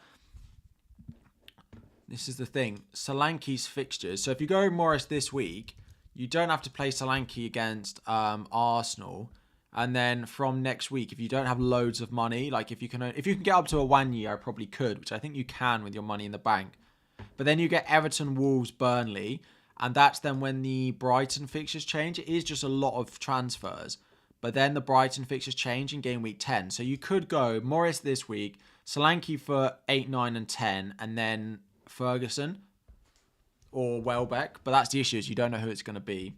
this is the thing. Solanke's fixtures. So if you go Morris this week, you don't have to play Solanke against Arsenal. And then from next week, if you don't have loads of money, like if you can get up to a 1 year, I probably could, which I think you can with your money in the bank. But then you get Everton, Wolves, Burnley. And that's then when the Brighton fixtures change. It is just a lot of transfers. But then the Brighton fixtures change in game week 10. So you could go Morris this week, Solanke for 8, 9 and 10, and then Ferguson or Welbeck. But that's the issue, is you don't know who it's going to be.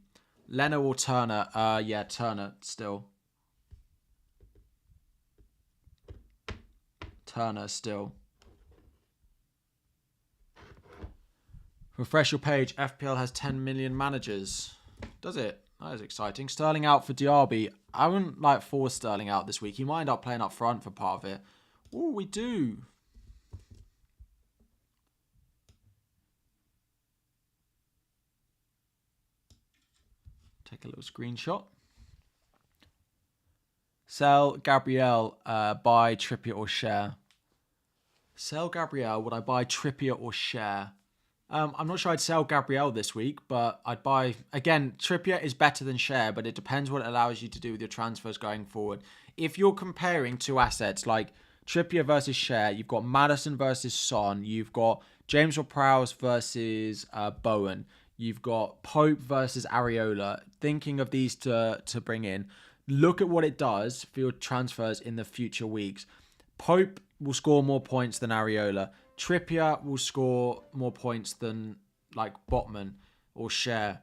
Leno or Turner? Yeah, Turner still. Turner still. Refresh your page. FPL has 10 million managers. Does it? That is exciting. Sterling out for Diaby. I wouldn't force Sterling out this week. He might end up playing up front for part of it. Oh, we do. Take a little screenshot. Sell Gabriel, buy Trippier or share. Sell Gabriel. Would I buy Trippier or share? I'm not sure I'd sell Gabriel this week, but I'd buy... Again, Trippier is better than Share, but it depends what it allows you to do with your transfers going forward. If you're comparing two assets, like Trippier versus Share, you've got Maddison versus Son, you've got James Ward-Prowse versus Bowen, you've got Pope versus Areola. Thinking of these to bring in, look at what it does for your transfers in the future weeks. Pope will score more points than Areola. Trippier will score more points than Botman or Share.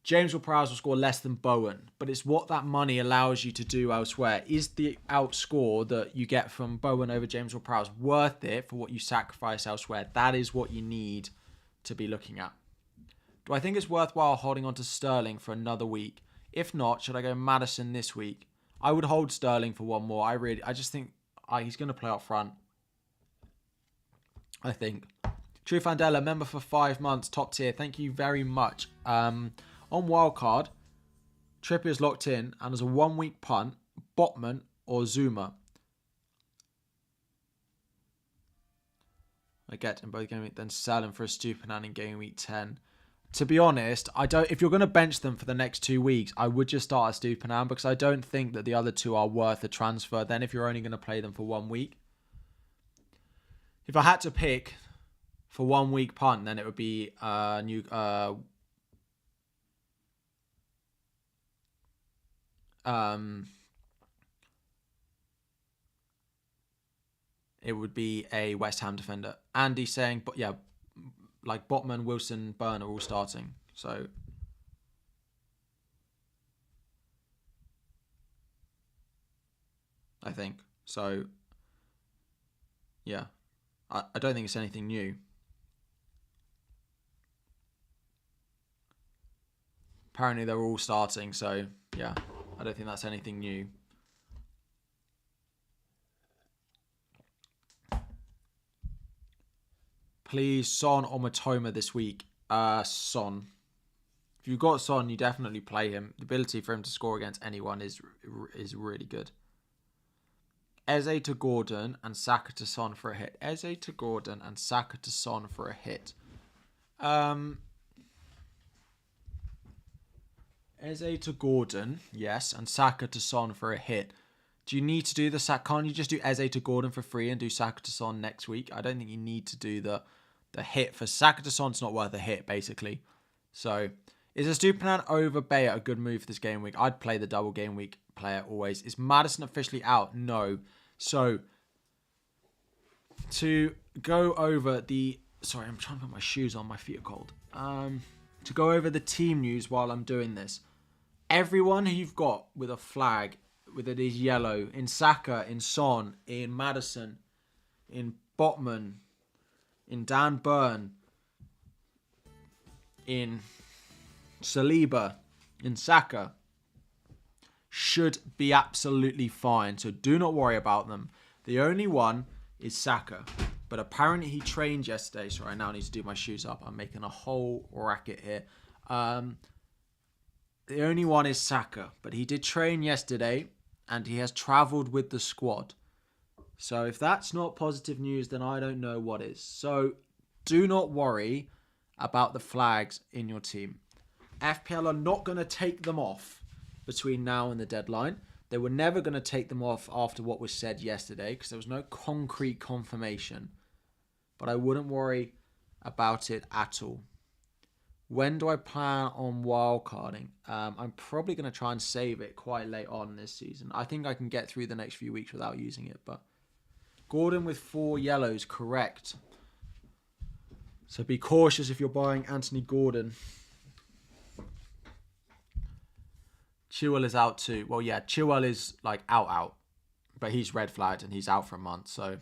James Ward-Prowse will score less than Bowen, but it's what that money allows you to do elsewhere. Is the outscore that you get from Bowen over James Ward-Prowse worth it for what you sacrifice elsewhere? That is what you need to be looking at. Do I think it's worthwhile holding on to Sterling for another week? If not, should I go Maddison this week? I would hold Sterling for one more. I just think he's going to play up front. I think. True Fandela, member for 5 months, top tier. Thank you very much. On Wildcard, Trippier's locked in, and as a 1 week punt, Botman or Zuma. I get in both game week, then sell him for a Stupinan in game week 10. To be honest, if you're going to bench them for the next 2 weeks, I would just start a Stupinan because I don't think that the other two are worth a transfer then if you're only going to play them for 1 week. If I had to pick for 1 week punt, then it would be it would be a West Ham defender. Andy's saying, but yeah, like Botman, Wilson, Burn are all starting. So I think so. Yeah, I don't think it's anything new. Apparently they're all starting, so yeah, I don't think that's anything new. Please, Son or Matoma this week. Son. If you've got Son, you definitely play him. The ability for him to score against anyone is really good. Eze to Gordon and Saka to Son for a hit. Eze to Gordon and Saka to Son for a hit. Eze to Gordon, yes, and Saka to Son for a hit. Do you need to do the Saka? Can't you just do Eze to Gordon for free and do Saka to Son next week? I don't think you need to do the hit. For Saka to Son, it's not worth a hit, basically. So, is a Stupinan over Bayer a good move for this game week? I'd play the double game week player always. Is Maddison officially out? No. So, to go over the... Sorry, I'm trying to put my shoes on. My feet are cold. To go over the team news while I'm doing this. Everyone who you've got with a flag, with it is yellow, in Saka, in Son, in Maddison, in Botman, in Dan Burn, in Saliba, in Saka, should be absolutely fine. So do not worry about them. The only one is Saka. But apparently he trained yesterday. Sorry, I now need to do my shoes up. I'm making a whole racket here. The only one is Saka. But he did train yesterday. And he has travelled with the squad. So if that's not positive news, then I don't know what is. So do not worry about the flags in your team. FPL are not going to take them off between now and the deadline. They were never going to take them off after what was said yesterday because there was no concrete confirmation. But I wouldn't worry about it at all. When do I plan on wildcarding? I'm probably going to try and save it quite late on this season. I think I can get through the next few weeks without using it. But Gordon with 4 yellows, correct. So be cautious if you're buying Anthony Gordon. Chaël is out too. Well, yeah, Chaël is like out. But he's red flagged and he's out for a month. So,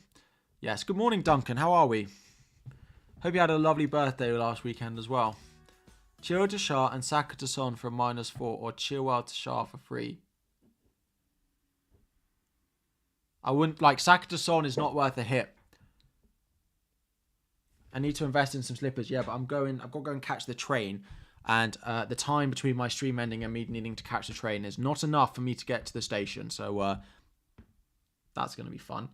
yes. Good morning, Duncan. How are we? Hope you had a lovely birthday last weekend as well. Chaël to Shah and Saka to Son for -4 or Chaël to Shah for free. I wouldn't like Saka to Son is not worth a hit. I need to invest in some slippers, yeah, but I've got to go and catch the train. And the time between my stream ending and me needing to catch the train is not enough for me to get to the station. So that's going to be fun.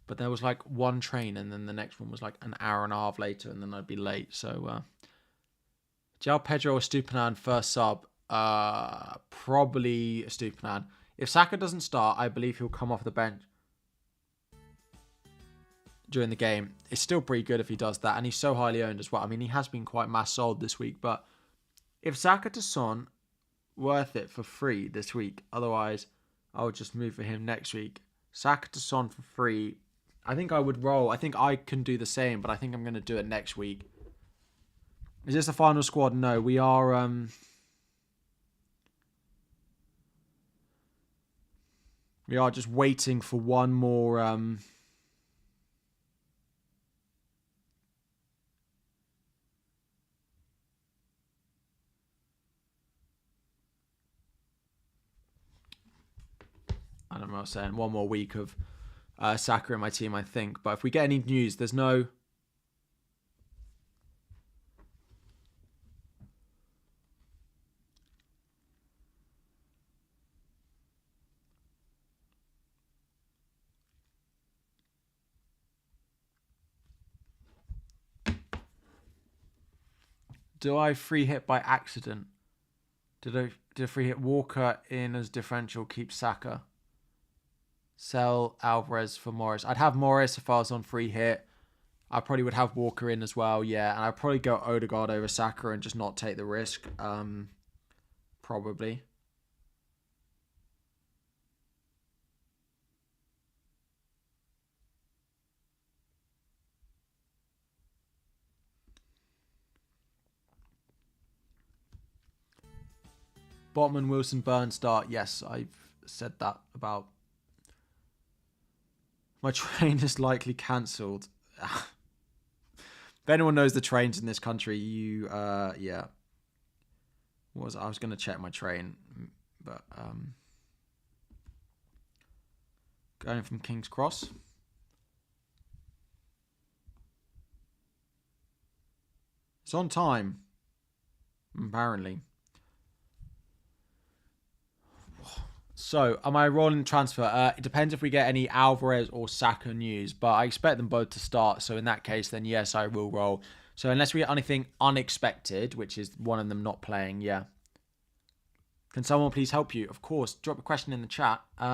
But there was like one train and then the next one was like an hour and a half later and then I'd be late. So João Pedro or Stupinan first sub? Probably Stupinan. If Saka doesn't start, I believe he'll come off the bench during the game. It's still pretty good if he does that. And he's so highly owned as well. I mean, he has been quite mass sold this week. But if Saka to Son, worth it for free this week. Otherwise, I would just move for him next week. Saka to Son for free. I think I would roll. I think I can do the same, but I think I'm going to do it next week. Is this the final squad? No, we are... we are just waiting for one more... I don't know what I was saying. One more week of Saka in my team, I think. But if we get any news, there's no... Do I free hit by accident? Did I free hit Walker in as differential, keep Saka? Sell Alvarez for Morris. I'd have Morris if I was on free hit. I probably would have Walker in as well, yeah. And I'd probably go Odegaard over Saka and just not take the risk. Probably. Botman, Wilson, Burn start. Yes, I've said that about. My train is likely cancelled. If anyone knows the trains in this country, yeah. I was going to check my train, but going from King's Cross. It's on time, apparently. So, am I rolling transfer? It depends if we get any Alvarez or Saka news, but I expect them both to start. So, in that case, then yes, I will roll. So, unless we get anything unexpected, which is one of them not playing, yeah. Can someone please help you? Of course, drop a question in the chat. You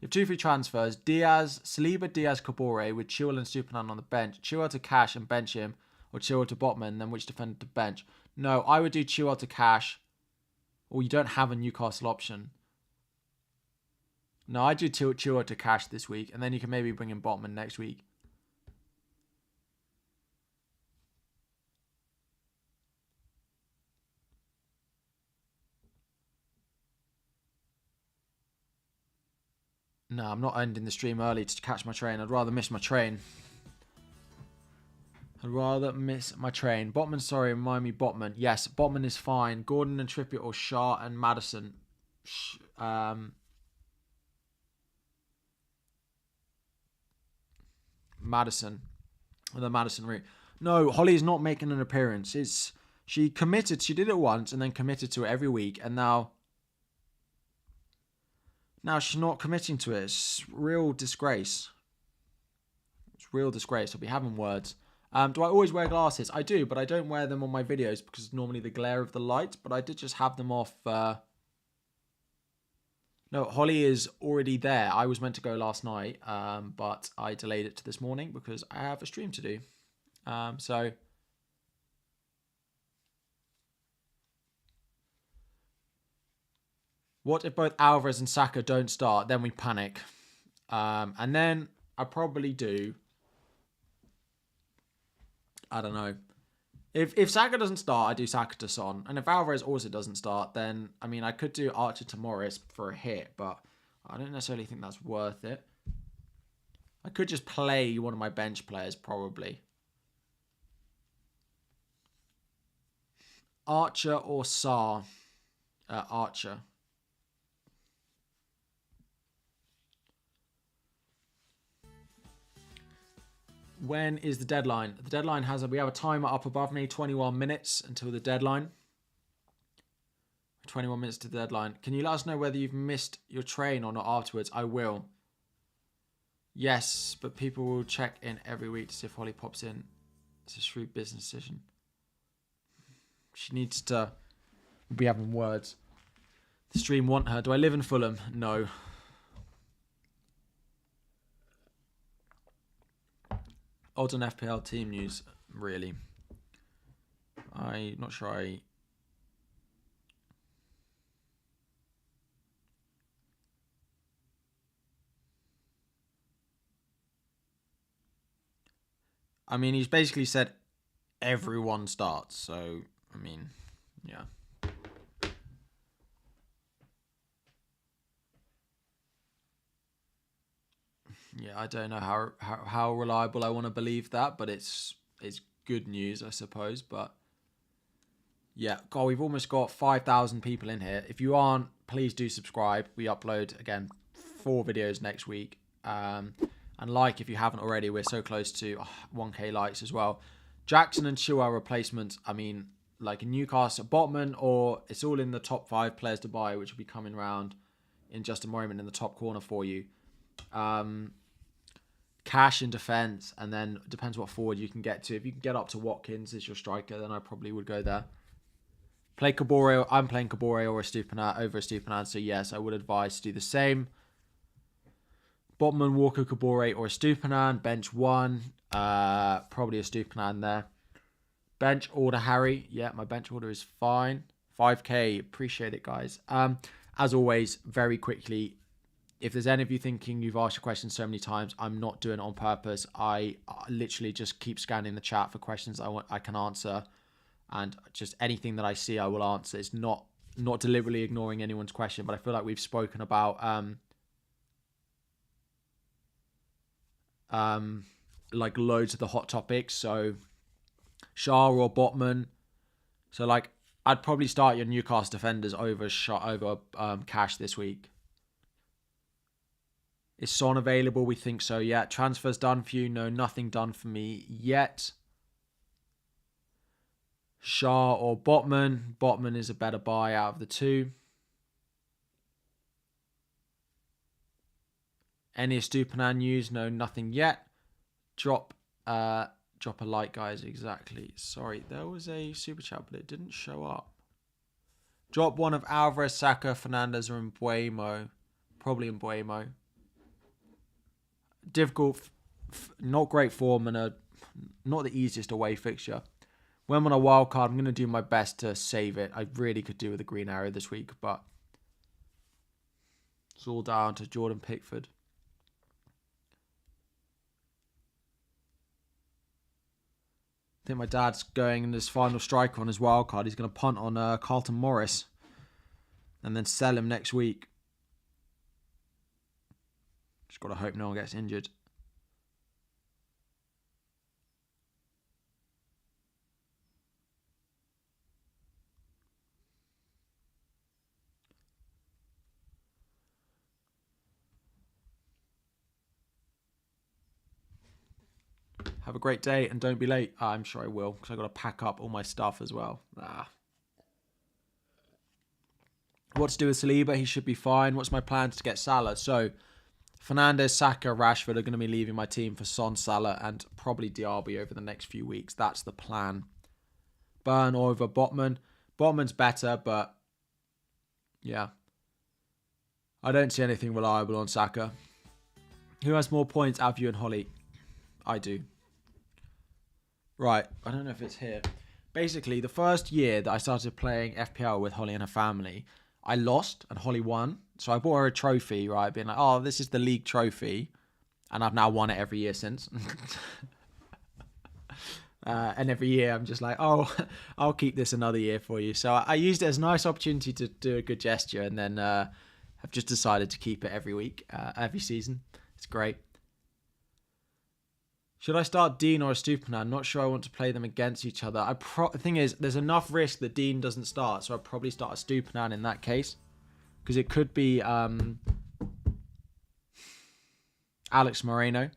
have 2 free transfers. Saliba, Diaz, Kabore with Chaël and Stupinan on the bench. Chaël to Cash and bench him, or Chaël to Botman, then which defender to bench? No, I would do Chaël to Cash, or you don't have a Newcastle option. No, I do Chaël to Cash this week, and then you can maybe bring in Botman next week. No, I'm not ending the stream early to catch my train. I'd rather miss my train. Botman, sorry, remind me Botman. Yes, Botman is fine. Gordon and Trippier or Shah and Maddison. Maddison. The Maddison route. No, Holly's not making an appearance. She did it once and then committed to it every week, and now she's not committing to it. It's real disgrace. I'll be having words. Do I always wear glasses? I do, but I don't wear them on my videos because it's normally the glare of the light, but I did just have them off. No, Holly is already there. I was meant to go last night, but I delayed it to this morning because I have a stream to do. So what if both Alvarez and Saka don't start? Then we panic. And then I probably do. I don't know. If Saka doesn't start, I do Saka to Son. And if Alvarez also doesn't start, then, I mean, I could do Archer to Morris for a hit, but I don't necessarily think that's worth it. I could just play one of my bench players, probably. Archer or Sarr? Archer. When is the deadline? The deadline we have a timer up above me, 21 minutes until the deadline. 21 minutes to the deadline. Can you let us know whether you've missed your train or not afterwards? I will. Yes, but people will check in every week to see if Holly pops in. It's a shrewd business decision. She needs to be having words. The stream want her. Do I live in Fulham? No. Odds on FPL team news, really. I'm not sure I mean, he's basically said everyone starts, so, I mean, yeah. Yeah, I don't know how reliable I want to believe that, but it's good news, I suppose. But yeah, God, we've almost got 5,000 people in here. If you aren't, please do subscribe. We upload, again, 4 videos next week. And like if you haven't already, we're so close to 1k likes as well. Jackson and Chaël replacements, I mean, like in Newcastle, Botman, or it's all in the top 5 players to buy, which will be coming around in just a moment in the top corner for you. Cash in defence, and then depends what forward you can get to. If you can get up to Watkins as your striker, then I probably would go there. Play Kabore. I'm playing Kabore or over a Stupinan, so yes, I would advise to do the same. Botman, Walker, Kabore, or a Stupinan. Bench 1. Probably a Stupinan there. Bench order, Harry. Yeah, my bench order is fine. 5k. Appreciate it, guys. As always, very quickly, if there's any of you thinking you've asked a question so many times, I'm not doing it on purpose. I literally just keep scanning the chat for questions I can answer. And just anything that I see, I will answer. It's not deliberately ignoring anyone's question, but I feel like we've spoken about like loads of the hot topics. So Shah or Botman. So like I'd probably start your Newcastle defenders over Cash this week. Is Son available? We think so. Yeah. Transfers done for you? No, nothing done for me yet. Shah or Botman? Botman is a better buy out of the two. Any Stupinan news? No, nothing yet. Drop a like, guys. Exactly. Sorry, there was a super chat, but it didn't show up. Drop one of Alvarez, Saka, Fernandes, or Mbuemo. Probably Mbuemo. Difficult, not great form, and not the easiest away fixture. When on a wild card, I'm going to do my best to save it. I really could do with a green arrow this week, but it's all down to Jordan Pickford. I think my dad's going in his final strike on his wild card. He's going to punt on Carlton Morris and then sell him next week. Just got to hope no one gets injured. Have a great day and don't be late. I'm sure I will because I've got to pack up all my stuff as well. What to do with Saliba? He should be fine. What's my plans to get Salah? So Fernandes, Saka, Rashford are going to be leaving my team for Son, Salah, and probably Diaby over the next few weeks. That's the plan. Burn over Botman. Botman's better, but yeah. I don't see anything reliable on Saka. Who has more points out of you and Holly? I do. Right, I don't know if it's here. Basically, the first year that I started playing FPL with Holly and her family, I lost and Holly won. So I bought her a trophy, right? Being like, oh, this is the league trophy. And I've now won it every year since. And every year I'm just like, oh, I'll keep this another year for you. So I used it as a nice opportunity to do a good gesture. And then I've just decided to keep it every week, every season. It's great. Should I start Dean or a Stupinan? I'm not sure I want to play them against each other. The thing is, there's enough risk that Dean doesn't start. So I'd probably start a Stupinan in that case. Because it could be Alex Moreno.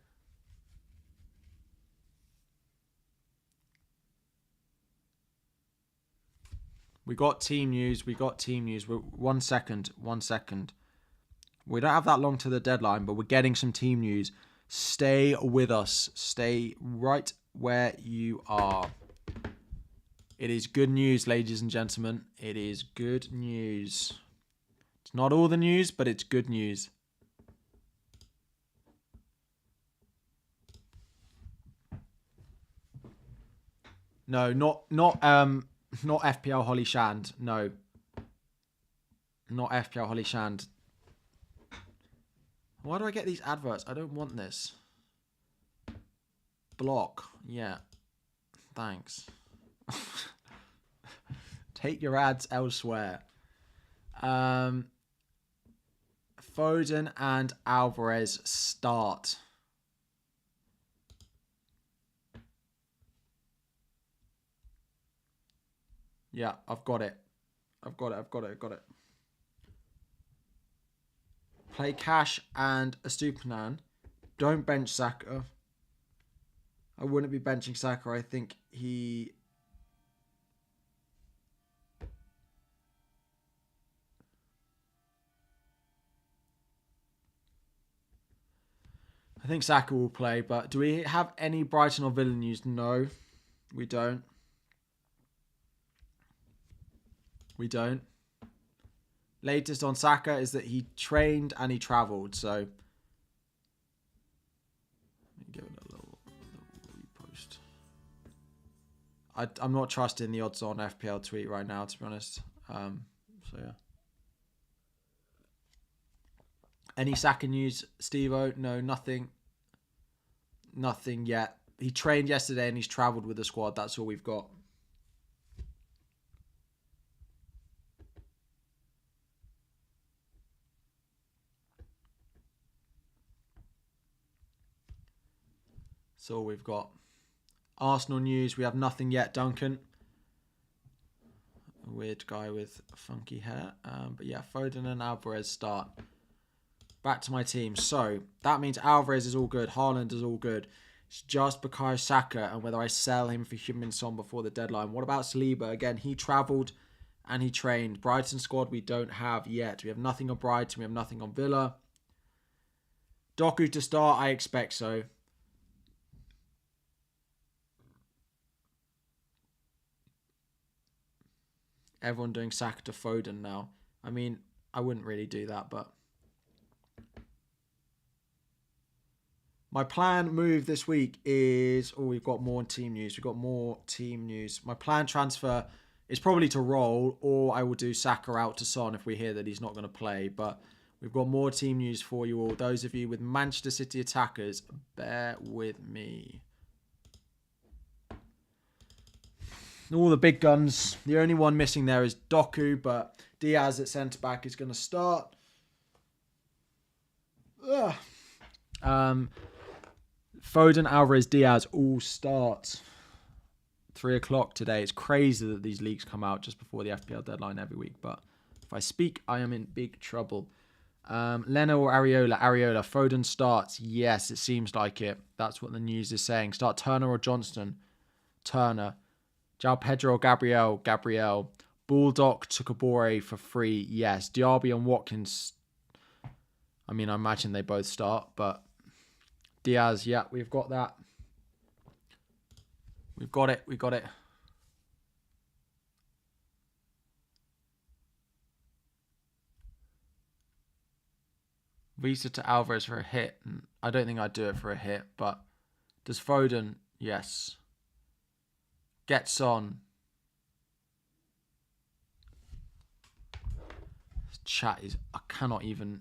We got team news. One second. We don't have that long to the deadline, but we're getting some team news. Stay with us. Stay right where you are. It is good news, ladies and gentlemen. It is good news. It's not all the news, but it's good news. No, not FPL Holly Shand. No. Not FPL Holly Shand. Why do I get these adverts? I don't want this. Block. Yeah. Thanks. Take your ads elsewhere. Foden and Alvarez start. Yeah, I've got it. Play Cash and a Stupinan. Don't bench Saka. I wouldn't be benching Saka. I think he... I think Saka will play, but do we have any Brighton or Villa news? No, we don't. Latest on Saka is that he trained and he travelled, so I'm not trusting the odds on FPL tweet right now, to be honest. So yeah. Any Saka news, Steve-O? No, nothing. Nothing yet. He trained yesterday and he's travelled with the squad. That's all we've got. That's all we've got. Arsenal news, we have nothing yet, Duncan. A weird guy with funky hair. But yeah, Foden and Alvarez start. Back to my team. So, that means Alvarez is all good. Haaland is all good. It's just Bukayo Saka and whether I sell him for Heung-min Son before the deadline. What about Saliba? Again, he travelled and he trained. Brighton squad we don't have yet. We have nothing on Brighton. We have nothing on Villa. Doku to start? I expect so. Everyone doing Saka to Foden now. I mean, I wouldn't really do that, but... My plan move this week is... Oh, we've got more team news. We've got more team news. My plan transfer is probably to roll, or I will do Saka out to Son if we hear that he's not going to play. But we've got more team news for you all. Those of you with Manchester City attackers, bear with me. All the big guns. The only one missing there is Doku, but Diaz at centre-back is going to start. Foden, Alvarez, Diaz all start 3 o'clock today. It's crazy that these leaks come out just before the FPL deadline every week. But if I speak, I am in big trouble. Leno or Areola? Areola. Foden starts. Yes, it seems like it. That's what the news is saying. Start Turner or Johnston? Turner. João Pedro or Gabriel? Gabriel. Bulldog to Kabore for free? Yes. Diaby and Watkins. I mean, I imagine they both start, but Diaz, yeah, we've got that. We've got it. We got it. Visa to Alvarez for a hit. I don't think I'd do it for a hit, but does Foden? Yes. Gets on. This chat is... I cannot even...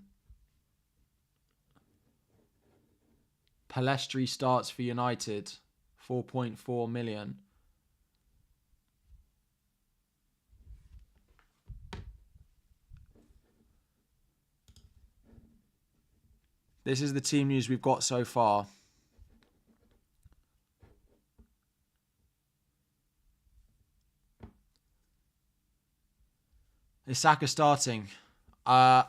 Palestri starts for United. 4.4 million. This is the team news we've got so far. Is Saka starting? My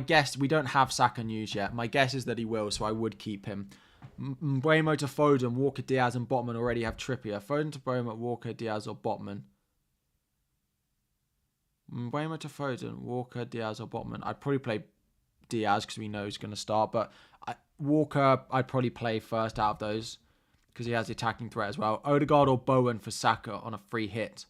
guess, we don't have Saka news yet. My guess is that he will, so I would keep him. Mbeumo to Foden, Walker, Diaz and Botman already have Trippier. Foden to Mbeumo, Walker, Diaz or Botman. Mbeumo to Foden, Walker, Diaz or Botman. I'd probably play Diaz because we know he's going to start, but Walker I'd probably play first out of those because he has the attacking threat as well. Odegaard or Bowen for Saka on a free hit.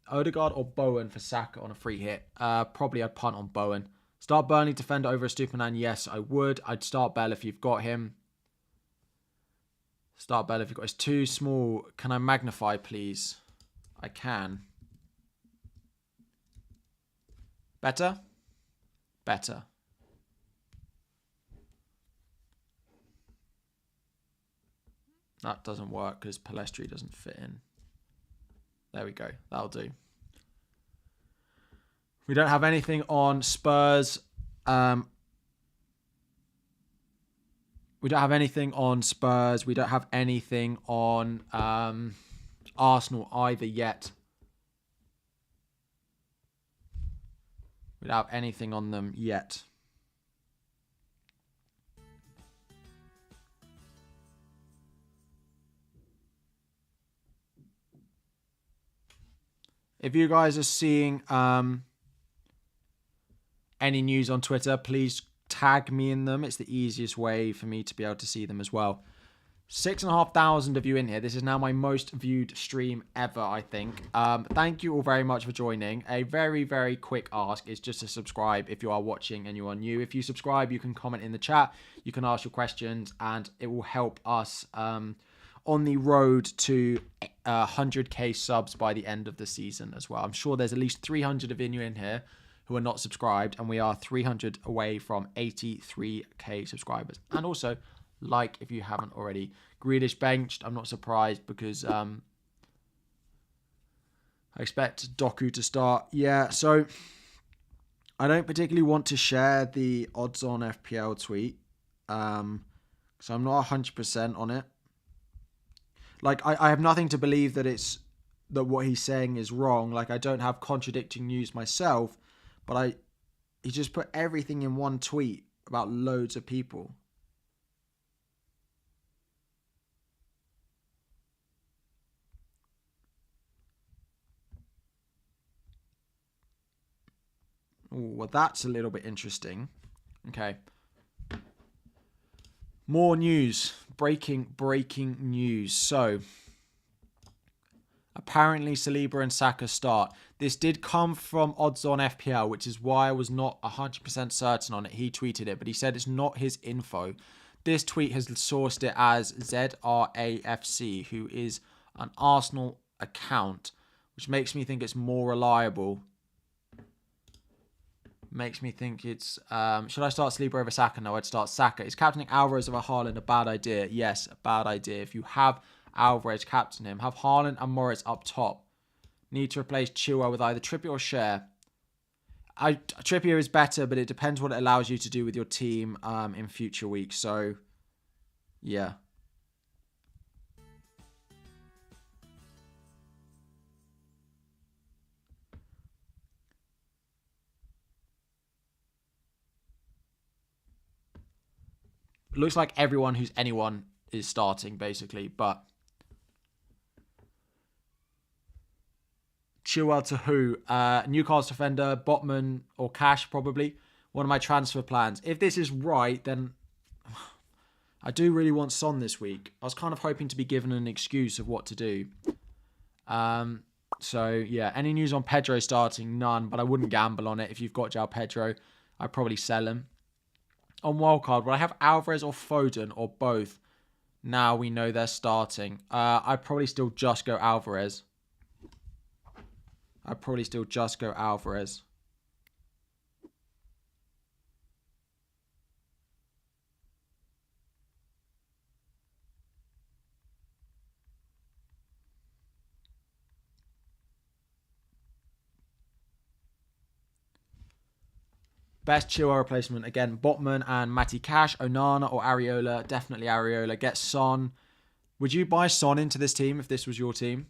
Odegaard or Bowen for Saka on a free hit. Probably I'd punt on Bowen. Start Burnley defender over a Stupinan? Yes, I would. I'd start Bell if you've got him. Start Bell if you've got... It's too small. Can I magnify, please? I can. Better? Better. That doesn't work because Palestri doesn't fit in. There we go. That'll do. We don't have anything on Spurs. We don't have anything on Spurs. We don't have anything on Arsenal either yet. We don't have anything on them yet. If you guys are seeing any news on Twitter, please tag me in them. It's the easiest way for me to be able to see them as well. 6,500 of you in here. This is now my most viewed stream ever, I think. Thank you all very much for joining. A very, very quick ask is just to subscribe if you are watching and you are new. If you subscribe, you can comment in the chat. You can ask your questions and it will help us on the road to 100k subs by the end of the season as well. I'm sure there's at least 300 of you in here who are not subscribed, and we are 300 away from 83k subscribers. And also, like if you haven't already. Grealish benched. I'm not surprised because I expect Doku to start. Yeah, so I don't particularly want to share the odds on FPL tweet. So I'm not 100% on it. Like, I have nothing to believe that what he's saying is wrong. Like, I don't have contradicting news myself, but he just put everything in one tweet about loads of people. Ooh, well, that's a little bit interesting. Okay. More news. Breaking news. So, apparently Saliba and Saka start. This did come from Odds on FPL, which is why I was not 100% certain on it. He tweeted it, but he said it's not his info. This tweet has sourced it as ZRAFC, who is an Arsenal account, which makes me think it's more reliable. Makes me think it's... should I start Saliba over Saka? No, I'd start Saka. Is captaining Alvarez over Haaland a bad idea? Yes, a bad idea. If you have Alvarez, captain him. Have Haaland and Morris up top. Need to replace Chilwell with either Trippier or Cher. Trippier is better, but it depends what it allows you to do with your team in future weeks. So, yeah. It looks like everyone who's anyone is starting, basically, but Chilwell to who? Newcastle defender, Botman or Cash, probably. One of my transfer plans. If this is right, then I do really want Son this week. I was kind of hoping to be given an excuse of what to do. So, yeah. Any news on Pedro starting? None, but I wouldn't gamble on it. If you've got João Pedro, I'd probably sell him. On Wildcard, will I have Alvarez or Foden or both? Now we know they're starting. I'd probably still just go Alvarez. Best Chilwell replacement, again, Botman and Matty Cash, Onana or Areola. Definitely Areola. Get Son. Would you buy Son into this team if this was your team?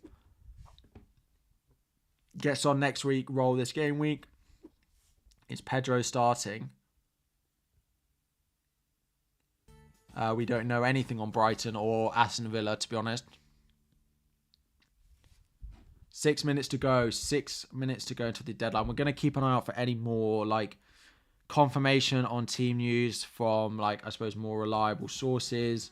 Get Son next week, roll this game week. Is Pedro starting? We don't know anything on Brighton or Aston Villa, to be honest. 6 minutes to go. 6 minutes to go until the deadline. We're going to keep an eye out for any more, like, confirmation on team news from, like, I suppose, more reliable sources.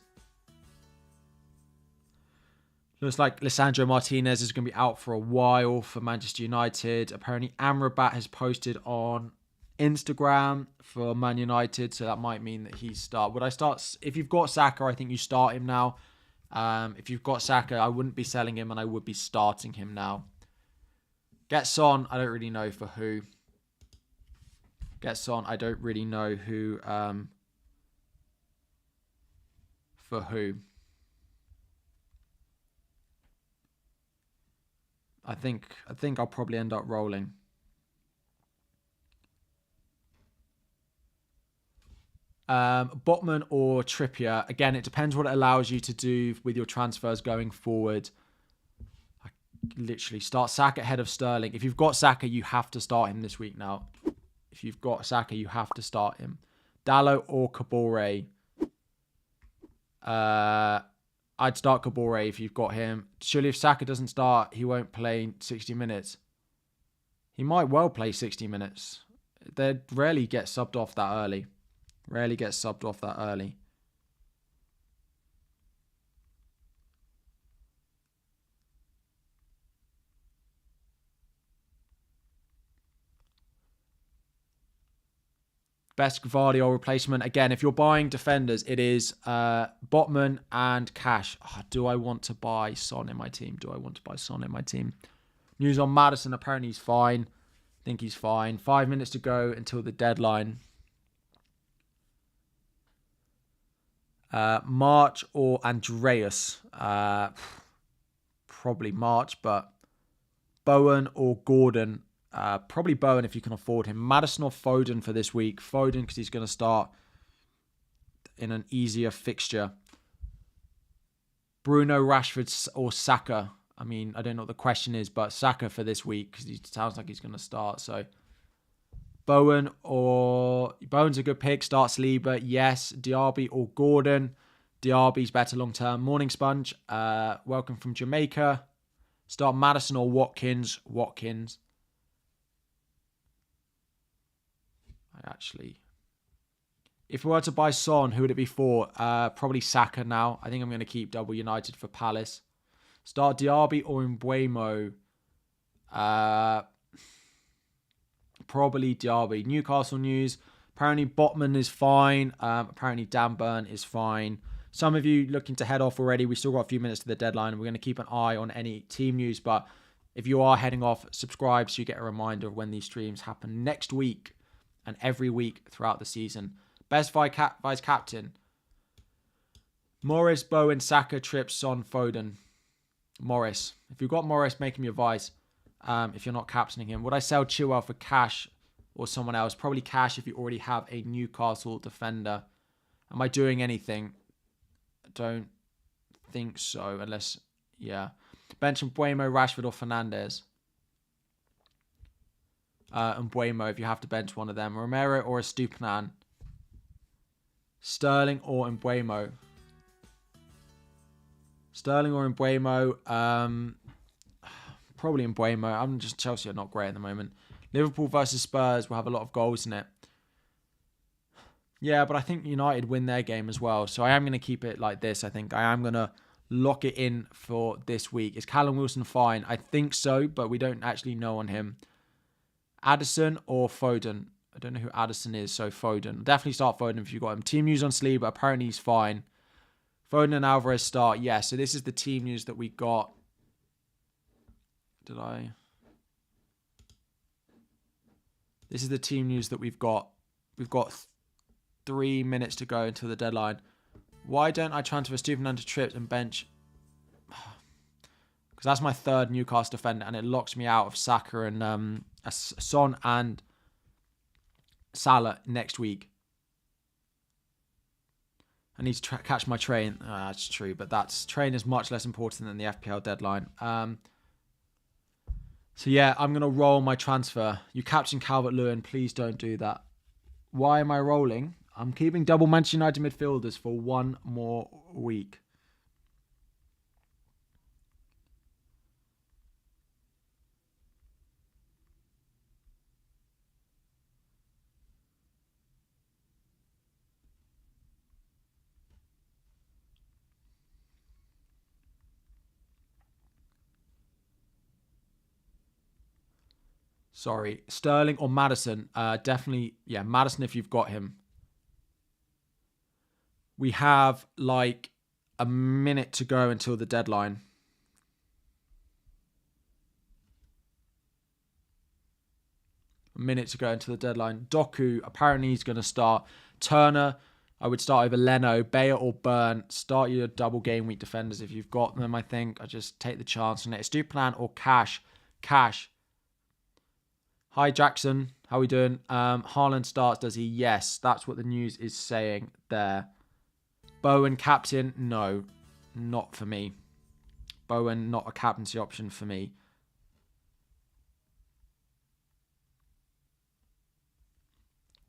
Looks like Lisandro Martinez is going to be out for a while for Manchester United. Apparently, Amrabat has posted on Instagram for Man United, so that might mean that he start. Would I start? If you've got Saka, I think you start him now. If you've got Saka, I wouldn't be selling him, and I would be starting him now. Get Son. I don't really know for who. Get Son. I don't really know who. For who. I think I'll probably end up rolling. Botman or Trippier. Again, it depends what it allows you to do with your transfers going forward. I literally start Saka ahead of Sterling. If you've got Saka, you have to start him this week now. If you've got Saka, you have to start him. Dallo or Kabore. I'd start Kabore if you've got him. Surely if Saka doesn't start, he won't play 60 minutes. He might well play 60 minutes. They rarely get subbed off that early. Best Gvardiol replacement. Again, if you're buying defenders, it is Botman and Cash. Oh, do I want to buy Son in my team? News on Maddison. Apparently he's fine. I think he's fine. 5 minutes to go until the deadline. March or Andreas? Probably March, but Bowen or Gordon? Probably Bowen if you can afford him. Maddison or Foden for this week? Foden because he's going to start in an easier fixture. Bruno, Rashford or Saka? I mean, I don't know what the question is, but Saka for this week because he sounds like he's going to start. So Bowen's a good pick. Start Saliba, yes. Diaby or Gordon? Diaby's better long term. Morning Sponge, welcome from Jamaica. Start Maddison or Watkins? Watkins. If we were to buy Son, who would it be for? Probably Saka now. I think I'm going to keep double United for Palace. Start Diaby or Mbeumo? Probably Diaby. Newcastle news. Apparently Botman is fine. Apparently Dan Burn is fine. Some of you looking to head off already. We still got a few minutes to the deadline. We're going to keep an eye on any team news. But if you are heading off, subscribe so you get a reminder of when these streams happen next week and every week throughout the season. Best vice captain. Morris, Bowen, Saka, Trips, Son, Foden. Morris. If you've got Morris, make him your vice. If you're not captaining him. Would I sell Chilwell for Cash or someone else? Probably Cash if you already have a Newcastle defender. Am I doing anything? I don't think so. Unless, yeah. Bench Mbeumo, Rashford or Fernandes. Mbeumo if you have to bench one of them. Romero or Estupiñán. Sterling or Mbeumo. Probably Mbeumo. Chelsea are not great at the moment. Liverpool versus Spurs will have a lot of goals in it. Yeah, but I think United win their game as well. So I am going to keep it like this, I think. I am going to lock it in for this week. Is Callum Wilson fine? I think so, but we don't actually know on him. Addison or Foden? I don't know who Addison is, so Foden. Definitely start Foden if you got him. Team news on Saliba. Apparently he's fine. Foden and Alvarez start. Yeah, so this is the team news that we got. This is the team news that we've got. We've got 3 minutes to go until the deadline. Why don't I transfer Estupiñán to Trips and bench? Because that's my third Newcastle defender, and it locks me out of Saka and Son and Salah next week. I need to catch my train. That's true, but train is much less important than the FPL deadline. So yeah, I'm going to roll my transfer. You captain Calvert-Lewin, please don't do that. Why am I rolling? I'm keeping double Manchester United midfielders for one more week. Sorry, Sterling or Maddison? Definitely, yeah, Maddison if you've got him. We have like a minute to go until the deadline. Doku, apparently he's going to start. Turner, I would start over Leno. Bayer or Burn. Start your double game week defenders if you've got them, I think. I just take the chance on it. Estupiñán or Cash. Hi, Jackson. How are we doing? Haaland starts, does he? Yes, that's what the news is saying there. Bowen, captain? No, not for me. Bowen, not a captaincy option for me.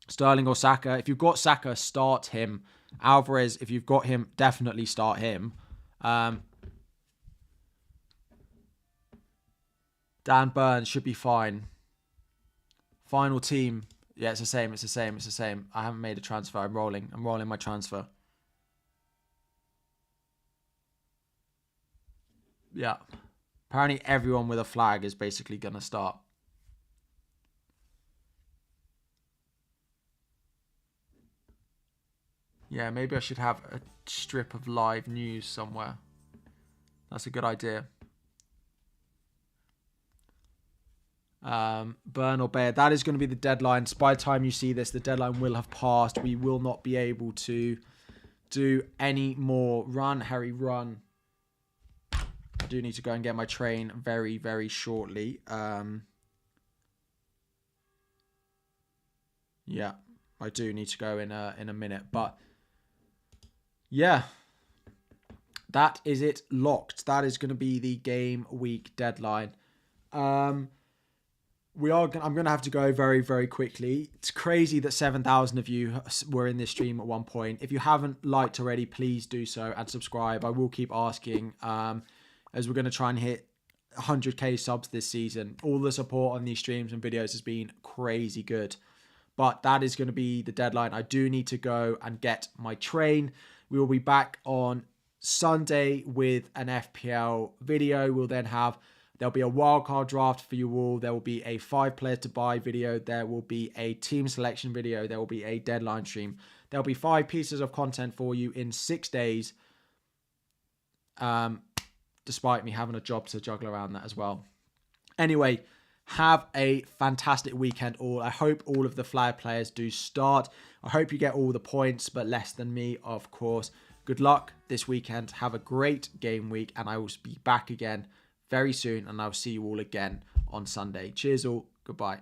Sterling or Saka? If you've got Saka, start him. Alvarez, if you've got him, definitely start him. Dan Burns should be fine. Final team. Yeah, it's the same. I haven't made a transfer. I'm rolling my transfer. Yeah. Apparently everyone with a flag is basically going to start. Yeah, maybe I should have a strip of live news somewhere. That's a good idea. Burn or bear. That is going to be the deadline. So by the time you see this, the deadline will have passed. We will not be able to do any more. Run, Harry, run. I do need to go and get my train very, very shortly. Yeah, I do need to go in a minute. But yeah, that is it locked. That is going to be the game week deadline. I'm going to have to go very, very quickly. It's crazy that 7,000 of you were in this stream at one point. If you haven't liked already, please do so and subscribe. I will keep asking as we're going to try and hit 100k subs this season. All the support on these streams and videos has been crazy good. But that is going to be the deadline. I do need to go and get my train. We will be back on Sunday with an FPL video. We'll then have... There'll be a wildcard draft for you all. There will be a 5 player to buy video. There will be a team selection video. There will be a deadline stream. There'll be 5 pieces of content for you in 6 days. Despite me having a job to juggle around that as well. Anyway, have a fantastic weekend all. I hope all of the flag players do start. I hope you get all the points, but less than me, of course. Good luck this weekend. Have a great game week, and I will be back again very soon, and I'll see you all again on Sunday. Cheers all. Goodbye.